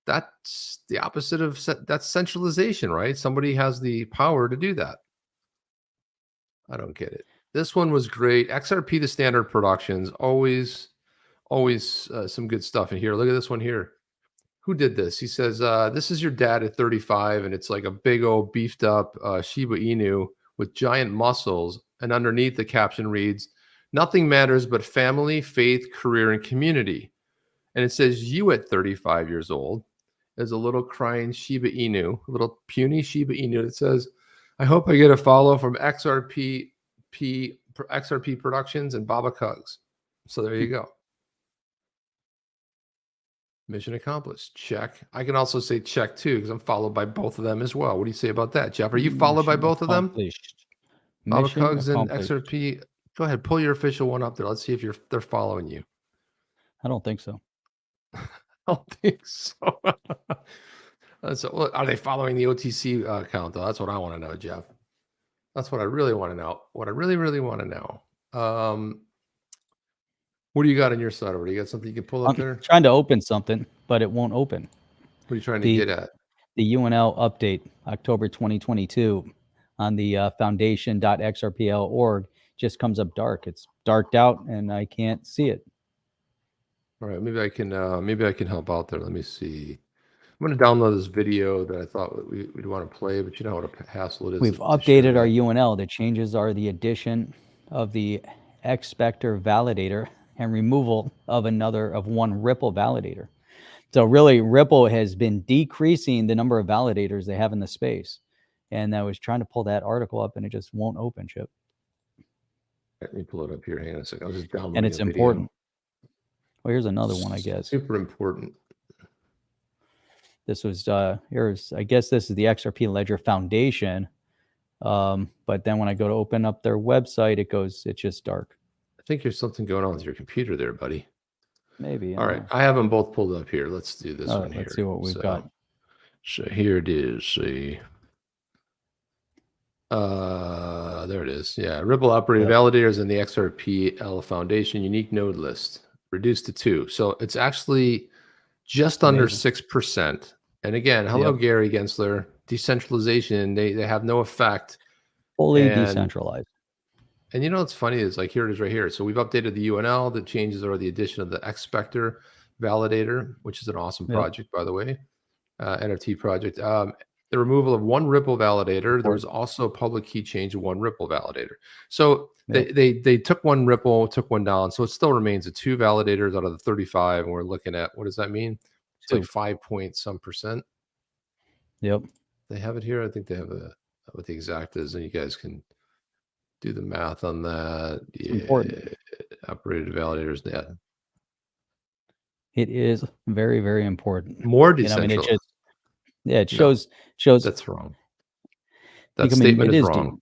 the opposite of that's centralization, right? Somebody has the power to do that. I don't get it. This one was great. XRP, the standard productions, always some good stuff in here. Look at this one here. Who did this? He says, this is your dad at 35, and it's like a big old beefed up Shiba Inu with giant muscles, and underneath the caption reads, nothing matters but family, faith, career, and community. And it says, you at 35 years old, is a little crying Shiba Inu, a little puny Shiba Inu that says, I hope I get a follow from XRP Productions and Baba Cugs. So there you go. Mission accomplished. Check. I can also say check too, because I'm followed by both of them as well. What do you say about that, Jeff? Are you followed by both of them? Baba Cugs and XRP. Go ahead, pull your official one up there. Let's see if they're following you. I don't think so. I don't think so. So, are they following the OTC account though? That's what I want to know, Jeff. That's what I really want to know. What I really, really want to know. What do you got on your side over there? You got something you can pull up there? I'm trying to open something, but it won't open. What are you trying to get at? The UNL update, October 2022, on the foundation.xrpl.org just comes up dark. It's darked out, and I can't see it. All right, maybe I can help out there. Let me see. I'm going to download this video that I thought we'd want to play, but you know what a hassle it is. We've updated our UNL. The changes are the addition of the X-Specter validator and removal of one Ripple validator. So really, Ripple has been decreasing the number of validators they have in the space. And I was trying to pull that article up, and it just won't open, Chip. Let me pull it up here. Hang on a second. I'll just download. And it's important. Well, here's another one, I guess. Super important. This was I guess this is the XRP Ledger Foundation. But then when I go to open up their website, it's just dark. I think there's something going on with your computer there, buddy. Maybe. All right. I have them both pulled up here. Let's do this one here. Let's see what we've got. So here it is. See. There it is. Yeah. Ripple operating validators in the XRPL Foundation unique node list reduced to 2. So it's actually just under 6%. And again, hello, Gary Gensler. Decentralization, they have no effect. Fully decentralized. And you know what's funny is here it is right here. So we've updated the UNL. The changes are the addition of the X-Specter validator, which is an awesome project, by the way, NFT project. The removal of one Ripple validator. There was also a public key change of one Ripple validator. So they took one Ripple, took one down. So it still remains 2 validators out of the 35. And we're looking at, what does that mean? It's like 5 point some percent. Yep. They have it here. I think they have what the exact is, and you guys can do the math on that. Important. Operated validators. Yeah. It is very, very important. More decentralized. It shows. That's wrong. That statement is wrong.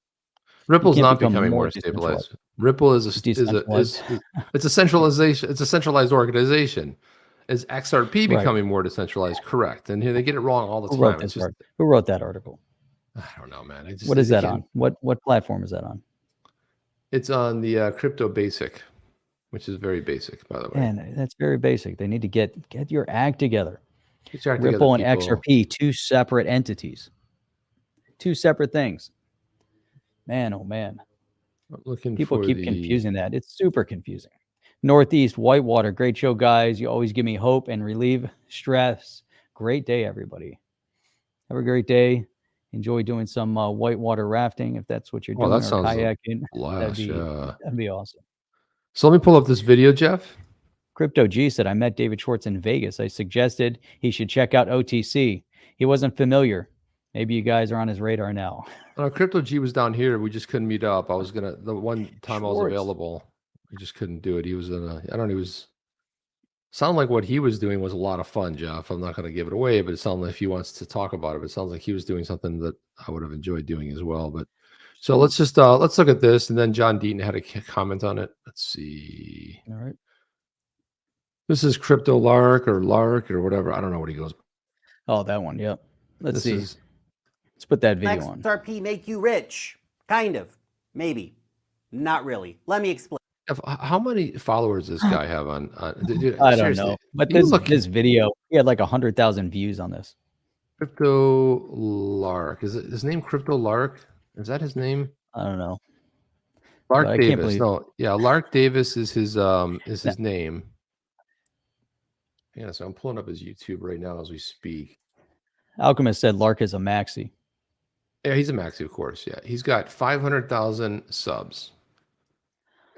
Ripple's not becoming more stabilized. Ripple is it's a centralization. It's a centralized organization. Is XRP becoming more decentralized? Correct. And here they get it wrong all the time. Who wrote that article? I don't know, man. What is that on? What platform is that on? It's on the Crypto Basic, which is very basic, by the way. And that's very basic. They need to get your act together. Ripple and XRP, 2 separate entities, 2 separate things. Man, oh man. I'm looking People for keep the... confusing that. It's super confusing. Northeast Whitewater, great show, guys. You always give me hope and relieve stress. Great day, everybody. Have a great day. Enjoy doing some whitewater rafting if that's what you're doing, that or sounds kayaking. that'd That'd be awesome. So let me pull up this video, Jeff. Crypto G said, I met David Schwartz in Vegas. I suggested he should check out OTC. He wasn't familiar. Maybe you guys are on his radar now. Crypto G was down here. We just couldn't meet up. I was gonna, the one time Schwartz. I was available, we just couldn't do it. He was in a, I don't know, he was, sounded like what he was doing was a lot of fun, Jeff. I'm not going to give it away, but it sounds like if he wants to talk about it, but it sounds like he was doing something that I would have enjoyed doing as well. But so let's just, let's look at this. And then John Deaton had a comment on it. Let's see. All right. This is Crypto Lark or whatever. I don't know what he goes. Oh, that one. Yep. Let's see. Let's put that video on. XRP make you rich? Kind of. Maybe. Not really. Let me explain. How many followers does this guy have on? Dude, I don't know. But this video, he had like 100,000 views on this. Crypto Lark. Is it his name? Crypto Lark? Is that his name? I don't know. Lark Davis. No, yeah, Lark Davis is his name. Yeah, so I'm pulling up his YouTube right now as we speak. Alchemist said Lark is a maxi. Yeah, he's a maxi, of course. Yeah, he's got 500,000 subs,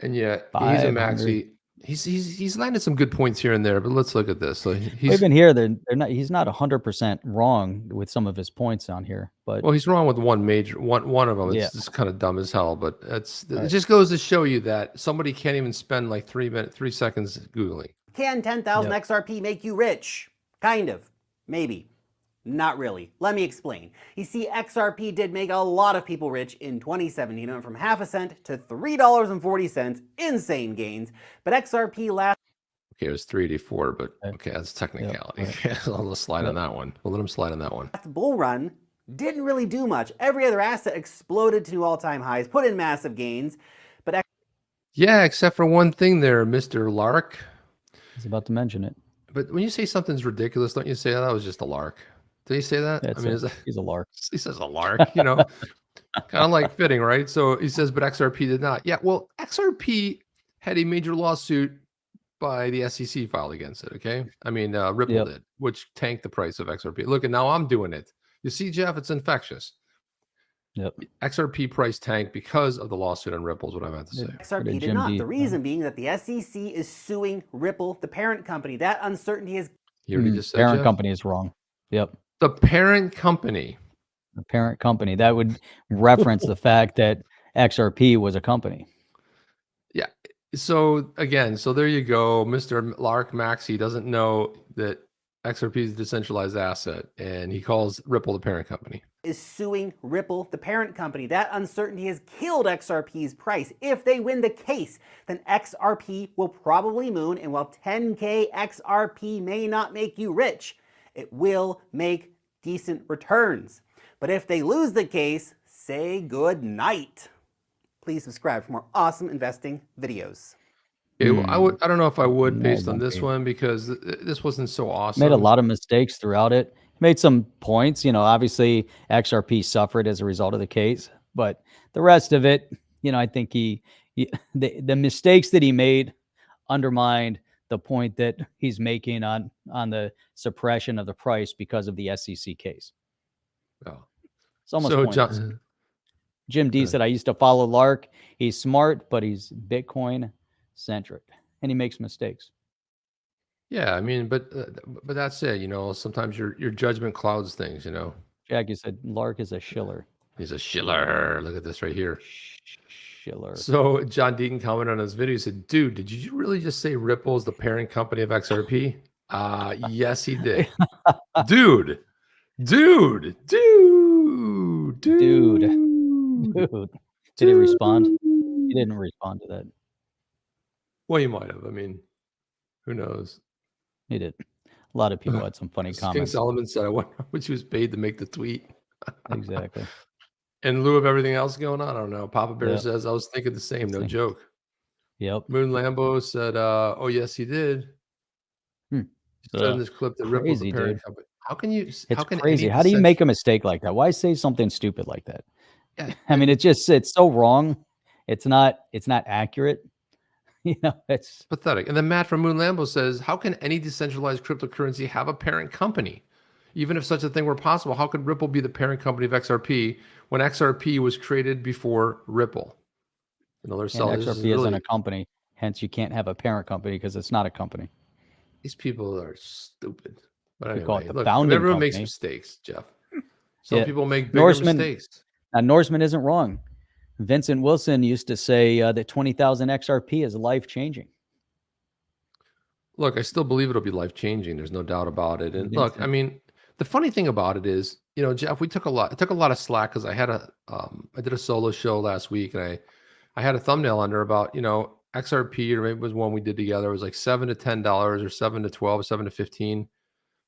and yet he's a maxi. He's landed some good points here and there, but let's look at this. So even here, they're not. He's not 100% wrong with some of his points on here, but well, he's wrong with one of them. It's just kind of dumb as hell, but it just goes to show you that somebody can't even spend like 3 seconds Googling. Can 10,000 XRP make you rich? Kind of. Maybe. Not really. Let me explain. You see, XRP did make a lot of people rich in 2017. It went from half a cent to $3.40. Insane gains. But XRP last... Okay, it was 384, but okay, that's technicality. Yep. I'll slide on that one. We'll let him slide on that one. Bull run didn't really do much. Every other asset exploded to new all-time highs, put in massive gains. But yeah, except for one thing there, Mr. Lark. I was about to mention it. But when you say something's ridiculous, don't you say, oh, that was just a lark? Did he say that? He's a lark. He says a lark, you know, kind of like fitting, right? So he says, but XRP did not. Yeah, well, XRP had a major lawsuit by the SEC filed against it, okay? I mean, Ripple did, which tanked the price of XRP. Look, and now I'm doing it. You see, Jeff, it's infectious. Yep. XRP price tanked because of the lawsuit on Ripple is what I meant to say. XRP did not. The reason being that the SEC is suing Ripple, the parent company. That uncertainty is... You already just said, parent Jeff? company is wrong. Yep. The parent company. The parent company. That would reference the fact that XRP was a company. Yeah. So again, so there you go. Mr. Lark Maxi doesn't know that XRP is a decentralized asset, and he calls Ripple the parent company. Is suing Ripple, the parent company. That uncertainty has killed XRP's price. If they win the case, then XRP will probably moon, and while 10K XRP may not make you rich, it will make decent returns. But if they lose the case, say good night. Please subscribe for more awesome investing videos. Yeah, well, I don't know if I would based on this one because this wasn't so awesome. Made a lot of mistakes throughout it. Made some points, you know, obviously XRP suffered as a result of the case, but the rest of it, you know, I think the mistakes that he made undermined the point that he's making on the suppression of the price because of the SEC case. Oh. It's almost pointless. Jim D said, I used to follow Lark. He's smart, but he's Bitcoin centric and he makes mistakes. Yeah, I mean, but that's it. You know, sometimes your judgment clouds things. You know, Jackie said Lark is a shiller. He's a shiller. Look at this right here. Shiller. So John Deaton commented on his video. He said, "Dude, did you really just say Ripple is the parent company of XRP?" Yes, he did. Dude. Did he respond? He didn't respond to that. Well, you might have. I mean, who knows? He did. A lot of people had some funny comments. King Solomon said, I wonder how much he was paid to make the tweet. Exactly. In lieu of everything else going on, I don't know. Papa Bear says, I was thinking the same. No joke. Yep. Moon Lambo said, oh, yes, he did. He said in this clip that Ripple's the parent company. How can you? It's crazy. How do you make a mistake like that? Why say something stupid like that? Yeah, I mean, it's so wrong. It's not accurate. It's pathetic. And then Matt from Moon Lambo says, how can any decentralized cryptocurrency have a parent company? Even if such a thing were possible, how could Ripple be the parent company of XRP when XRP was created before Ripple? Another and seller. This is XRP isn't really, a company, hence you can't have a parent company because it's not a company. these people are stupid. But We call it anyway, the look, founding everyone makes company. mistakes, Jeff. Some Yeah, people make bigger Norseman. mistakes. Norseman isn't wrong. Vincent Wilson used to say that 20,000 XRP is life changing. Look, I still believe it'll be life changing. There's no doubt about it. And look, I Vincent. mean, the funny thing about it is, Jeff, I took a lot of slack because I did a solo show last week, and I had a thumbnail under about, XRP, or maybe it was one we did together. It was like $7 to $10 or 7 to 12, 7 to 15.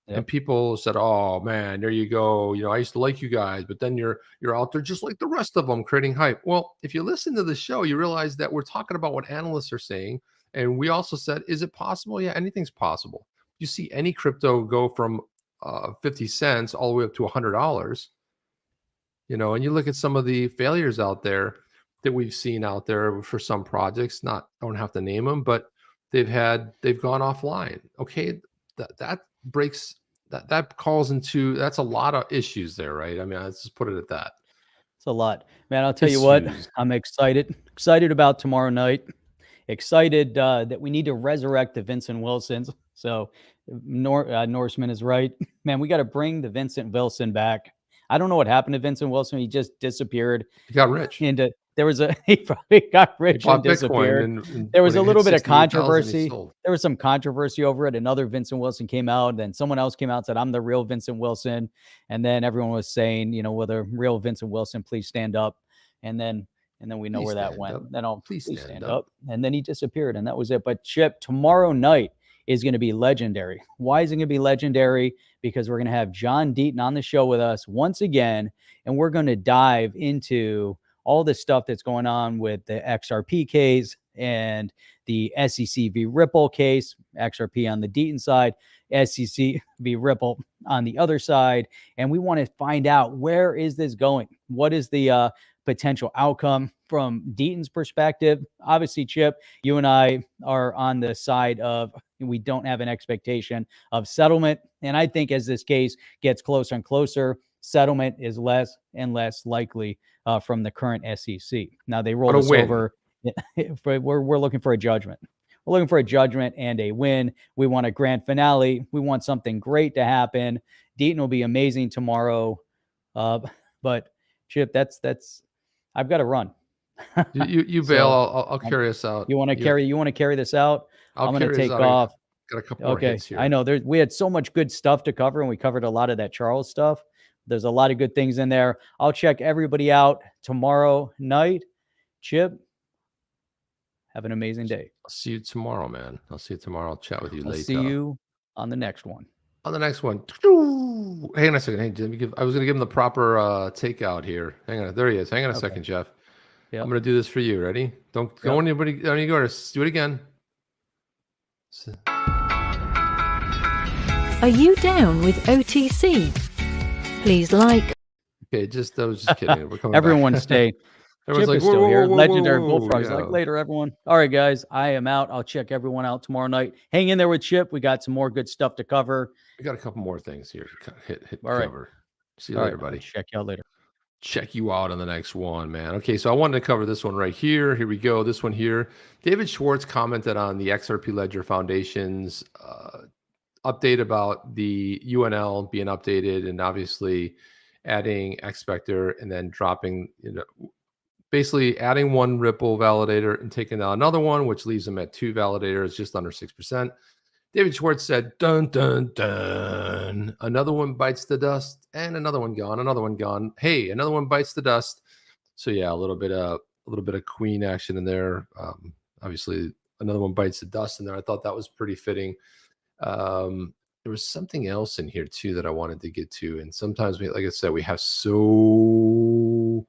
Yep. And people said, "Oh man, there you go. I used to like you guys, but then you're out there just like the rest of them, creating hype." Well, if you listen to the show, you realize that we're talking about what analysts are saying, and we also said, "Is it possible? Yeah, anything's possible." You see any crypto go from 50 cents all the way up to $100. And you look at some of the failures out there that we've seen out there for some projects. I don't have to name them, but they've gone offline. Okay, that breaks that calls into, that's a lot of issues there, right? I mean, let's just put it at that. It's a lot, man. I'll tell you what, I'm excited about tomorrow night. Excited that we need to resurrect the Vincent Wilsons. So Norseman is right, man. We got to bring the Vincent Wilson back. I don't know what happened to Vincent Wilson. He just disappeared. He got rich. He probably got rich and disappeared. And there was a little bit of 68,000, controversy. There was some controversy over it. Another Vincent Wilson came out, then someone else came out and said, "I'm the real Vincent Wilson." And then everyone was saying, "Will the real Vincent Wilson please stand up?" And then we know where that went. Then please stand up. And then he disappeared, and that was it. But Chip, tomorrow night is going to be legendary. Why is it going to be legendary? Because we're going to have John Deaton on the show with us once again, and we're going to dive into all the stuff that's going on with the XRP case and the SEC v. Ripple case, XRP on the Deaton side, SEC v. Ripple on the other side. And we want to find out, where is this going? What is the potential outcome from Deaton's perspective? Obviously, Chip, you and I are on the side of, we don't have an expectation of settlement. And I think as this case gets closer and closer, settlement is less and less likely from the current SEC. Now they rolled us over. We're looking for a judgment. We're looking for a judgment and a win. We want a grand finale. We want something great to happen. Deaton will be amazing tomorrow. But Chip, that's I've got to run. You bail. I'll carry us out. You want to carry this out? I'm going to take off. Got a couple more hits here. I know we had so much good stuff to cover, and we covered a lot of that Charles stuff. There's a lot of good things in there. I'll check everybody out tomorrow night. Chip, have an amazing day. I'll see you tomorrow, man. I'll see you tomorrow. I'll chat with you later. See you on the next one. Hey, hang on a second. Hey, I was going to give him the proper takeout here. Hang on. There he is. Hang on a second, Jeff. Yep. I'm going to do this for you. Ready? Don't go anybody. Don't you go. Do it again. Are you down with OTC? Please like. Okay, I was just kidding. We're coming everyone back. Stay. Everyone's Chip is still here. Legendary Bullfrogs. Like later, everyone. All right, guys. I am out. I'll check everyone out tomorrow night. Hang in there with Chip. We got some more good stuff to cover. We got a couple more things here. Hit all right. cover. See you later, buddy. Check you out later. Check you out on the next one, man. Okay, so I wanted to cover this one right here. Here we go. This one here. David Schwartz commented on the XRP Ledger Foundation's update about the UNL being updated, and obviously adding X-Spector and then dropping, basically adding one Ripple validator and taking out another one, which leaves them at 2 validators, just under 6%. David Schwartz said, dun, dun, dun. Another one bites the dust, and another one gone, another one gone. Hey, another one bites the dust. So yeah, a little bit of queen action in there. Obviously, another one bites the dust in there. I thought that was pretty fitting. There was something else in here too that I wanted to get to. And sometimes like I said, we have so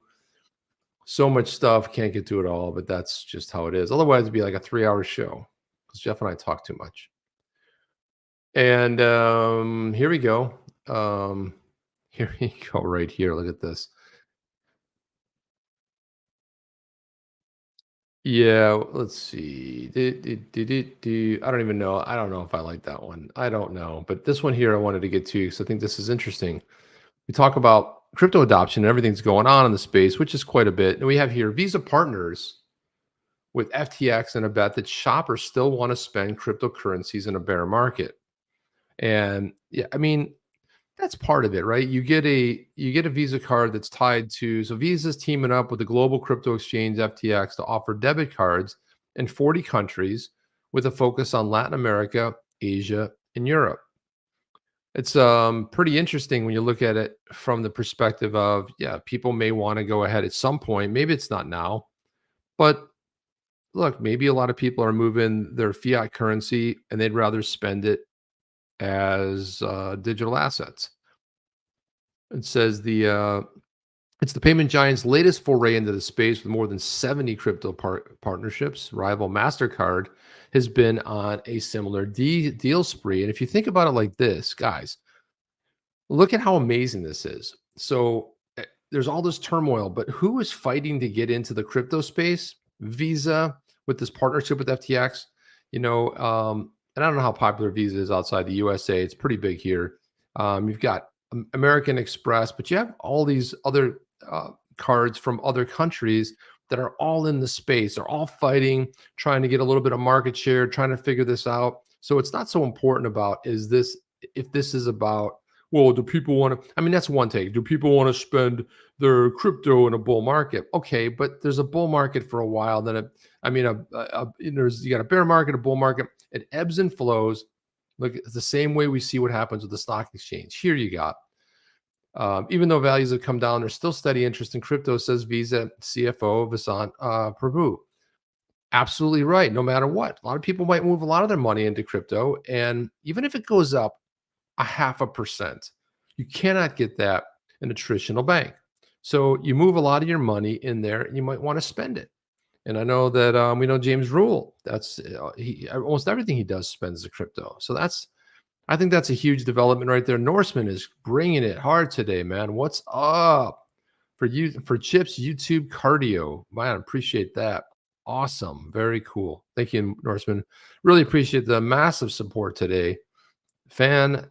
much stuff, can't get to it all, but that's just how it is. Otherwise it'd be like a 3-hour show, because Jeff and I talk too much. And here we go. Here we go right here. Look at this. Yeah, let's see. I don't even know. I don't know if I like that one. I don't know. But this one here I wanted to get to because I think this is interesting. We talk about crypto adoption and everything's going on in the space, which is quite a bit. And we have here Visa partners with FTX and a bet that shoppers still want to spend cryptocurrencies in a bear market. And yeah, I mean, that's part of it, right? You get a Visa card that's tied to, so Visa's teaming up with the global crypto exchange FTX to offer debit cards in 40 countries with a focus on Latin America, Asia, and Europe. It's pretty interesting when you look at it from the perspective of, yeah, people may want to go ahead at some point. Maybe it's not now, but look, maybe a lot of people are moving their fiat currency and they'd rather spend it as digital assets. It says it's the payment giant's latest foray into the space with more than 70 crypto partnerships. Rival MasterCard has been on a similar deal spree. And if you think about it like this, guys, look at how amazing this is. So there's all this turmoil, but who is fighting to get into the crypto space? Visa with this partnership with FTX. And I don't know how popular Visa is outside the USA. It's pretty big here. You've got American Express, but you have all these other cards from other countries that are all in the space. They're all fighting, trying to get a little bit of market share, trying to figure this out. So it's not so important about if this is about, well, do people want to, I mean, that's one take. Do people want to spend their crypto in a bull market? Okay, but there's a bull market for a while. Then you got a bear market, a bull market. It ebbs and flows. Look, it's the same way we see what happens with the stock exchange. Here you got, even though values have come down, there's still steady interest in crypto, says Visa CFO Vasant Prabhu. Absolutely right. No matter what, a lot of people might move a lot of their money into crypto, and even if it goes up 0.5%, you cannot get that in a traditional bank. So you move a lot of your money in there, and you might want to spend it. And I know that we know James Rule. That's almost everything he does spends the crypto. So I think that's a huge development right there. Norseman is bringing it hard today, man. What's up for you for Chips YouTube cardio? Man, appreciate that. Awesome, very cool. Thank you, Norseman. Really appreciate the massive support today. Fantastic.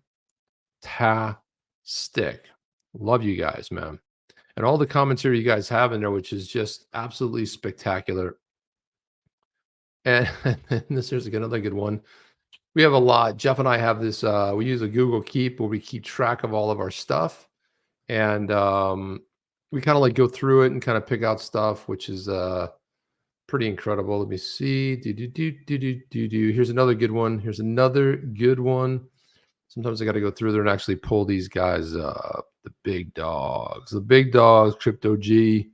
Love you guys, man. And all the commentary you guys have in there, which is just absolutely spectacular. And here's another good one. We have a lot. Jeff and I have this, we use a Google Keep where we keep track of all of our stuff. And we kind of like go through it and kind of pick out stuff, which is pretty incredible. Let me see. Here's another good one. Here's another good one. Sometimes I got to go through there and actually pull these guys up. The big dogs. The big dogs, Crypto G.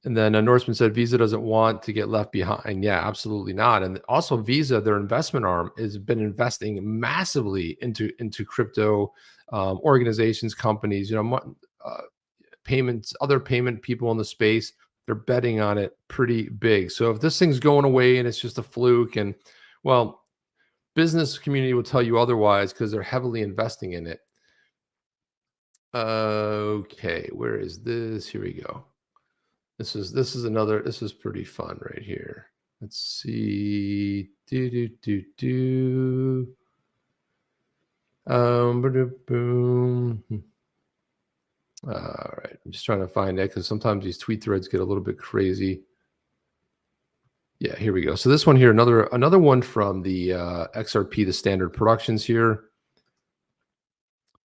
And then Norseman said Visa doesn't want to get left behind. Yeah, absolutely not. And also Visa, their investment arm, has been investing massively into crypto organizations, companies, payments, other payment people in the space. They're betting on it pretty big. So if this thing's going away and it's just a fluke, and well, business community will tell you otherwise because they're heavily investing in it. Okay, where is this? Here we go. This is pretty fun right here. Let's see. Boom. All right. I'm just trying to find it because sometimes these tweet threads get a little bit crazy. Yeah, here we go. So this one here, another one from the XRP, the standard productions here.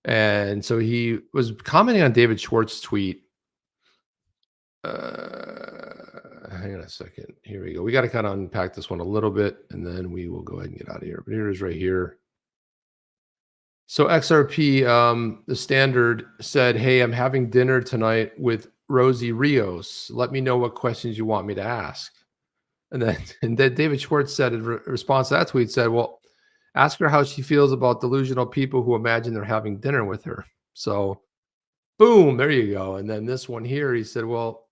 And so he was commenting on David Schwartz's tweet. Hang on a second. Here we go. We got to kind of unpack this one a little bit, and then we will go ahead and get out of here. But here it is right here. So XRP, the standard said, hey, I'm having dinner tonight with Rosie Rios. Let me know what questions you want me to ask. And then David Schwartz said in response to that tweet, said, well, ask her how she feels about delusional people who imagine they're having dinner with her. So boom, there you go. And then this one here, he said, well,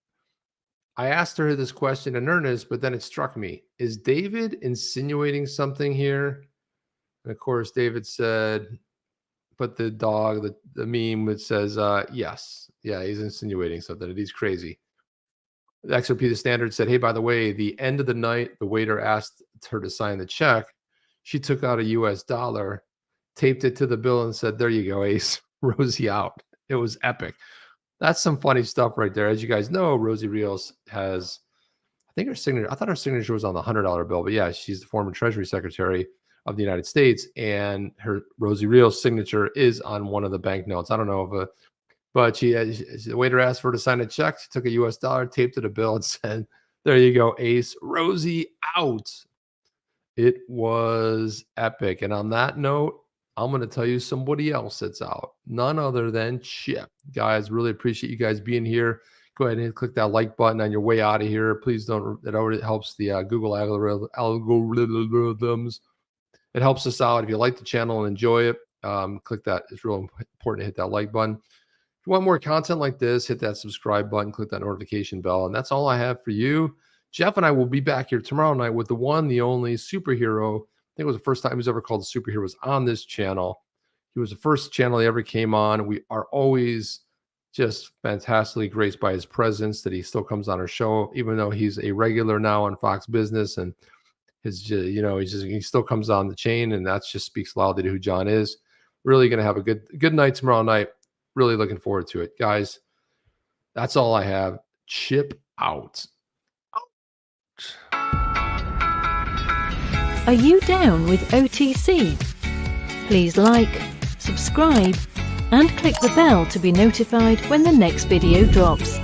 I asked her this question in earnest, but then it struck me. Is David insinuating something here? And of course, David said, but the dog, the meme that says, yes. Yeah, he's insinuating something. He's crazy. The XRP, the standard, said, hey, by the way, the end of the night, the waiter asked her to sign the check. She took out a US dollar, taped it to the bill, and said, there you go, Ace. Rosie out. It was epic. That's some funny stuff right there. As you guys know, Rosie Rios has, I think her signature, I thought her signature was on the $100 bill, but yeah, she's the former Treasury Secretary of the United States, and her Rosie Rios signature is on one of the banknotes. I don't know if but the waiter asked for her to sign a check. She took a US dollar, taped it a bill, and said, there you go, Ace. Rosie out. It was epic. And on that note, I'm going to tell you somebody else that's out. None other than Chip. Guys, really appreciate you guys being here. Go ahead and click that like button on your way out of here. Please don't. It already helps the Google algorithms. It helps us out. If you like the channel and enjoy it, click that. It's real important to hit that like button. If you want more content like this, hit that subscribe button, click that notification bell. And that's all I have for you. Jeff and I will be back here tomorrow night with the one, the only superhero. I think it was the first time he was ever called a superhero was on this channel. He was the first channel he ever came on. We are always just fantastically graced by his presence, that he still comes on our show, even though he's a regular now on Fox Business, and his, he still comes on the chain, and that just speaks loudly to who John is. Really going to have a good night tomorrow night. Really looking forward to it, guys. That's all I have. Chip out. Are you down with OTC? Please like, subscribe, and click the bell to be notified when the next video drops.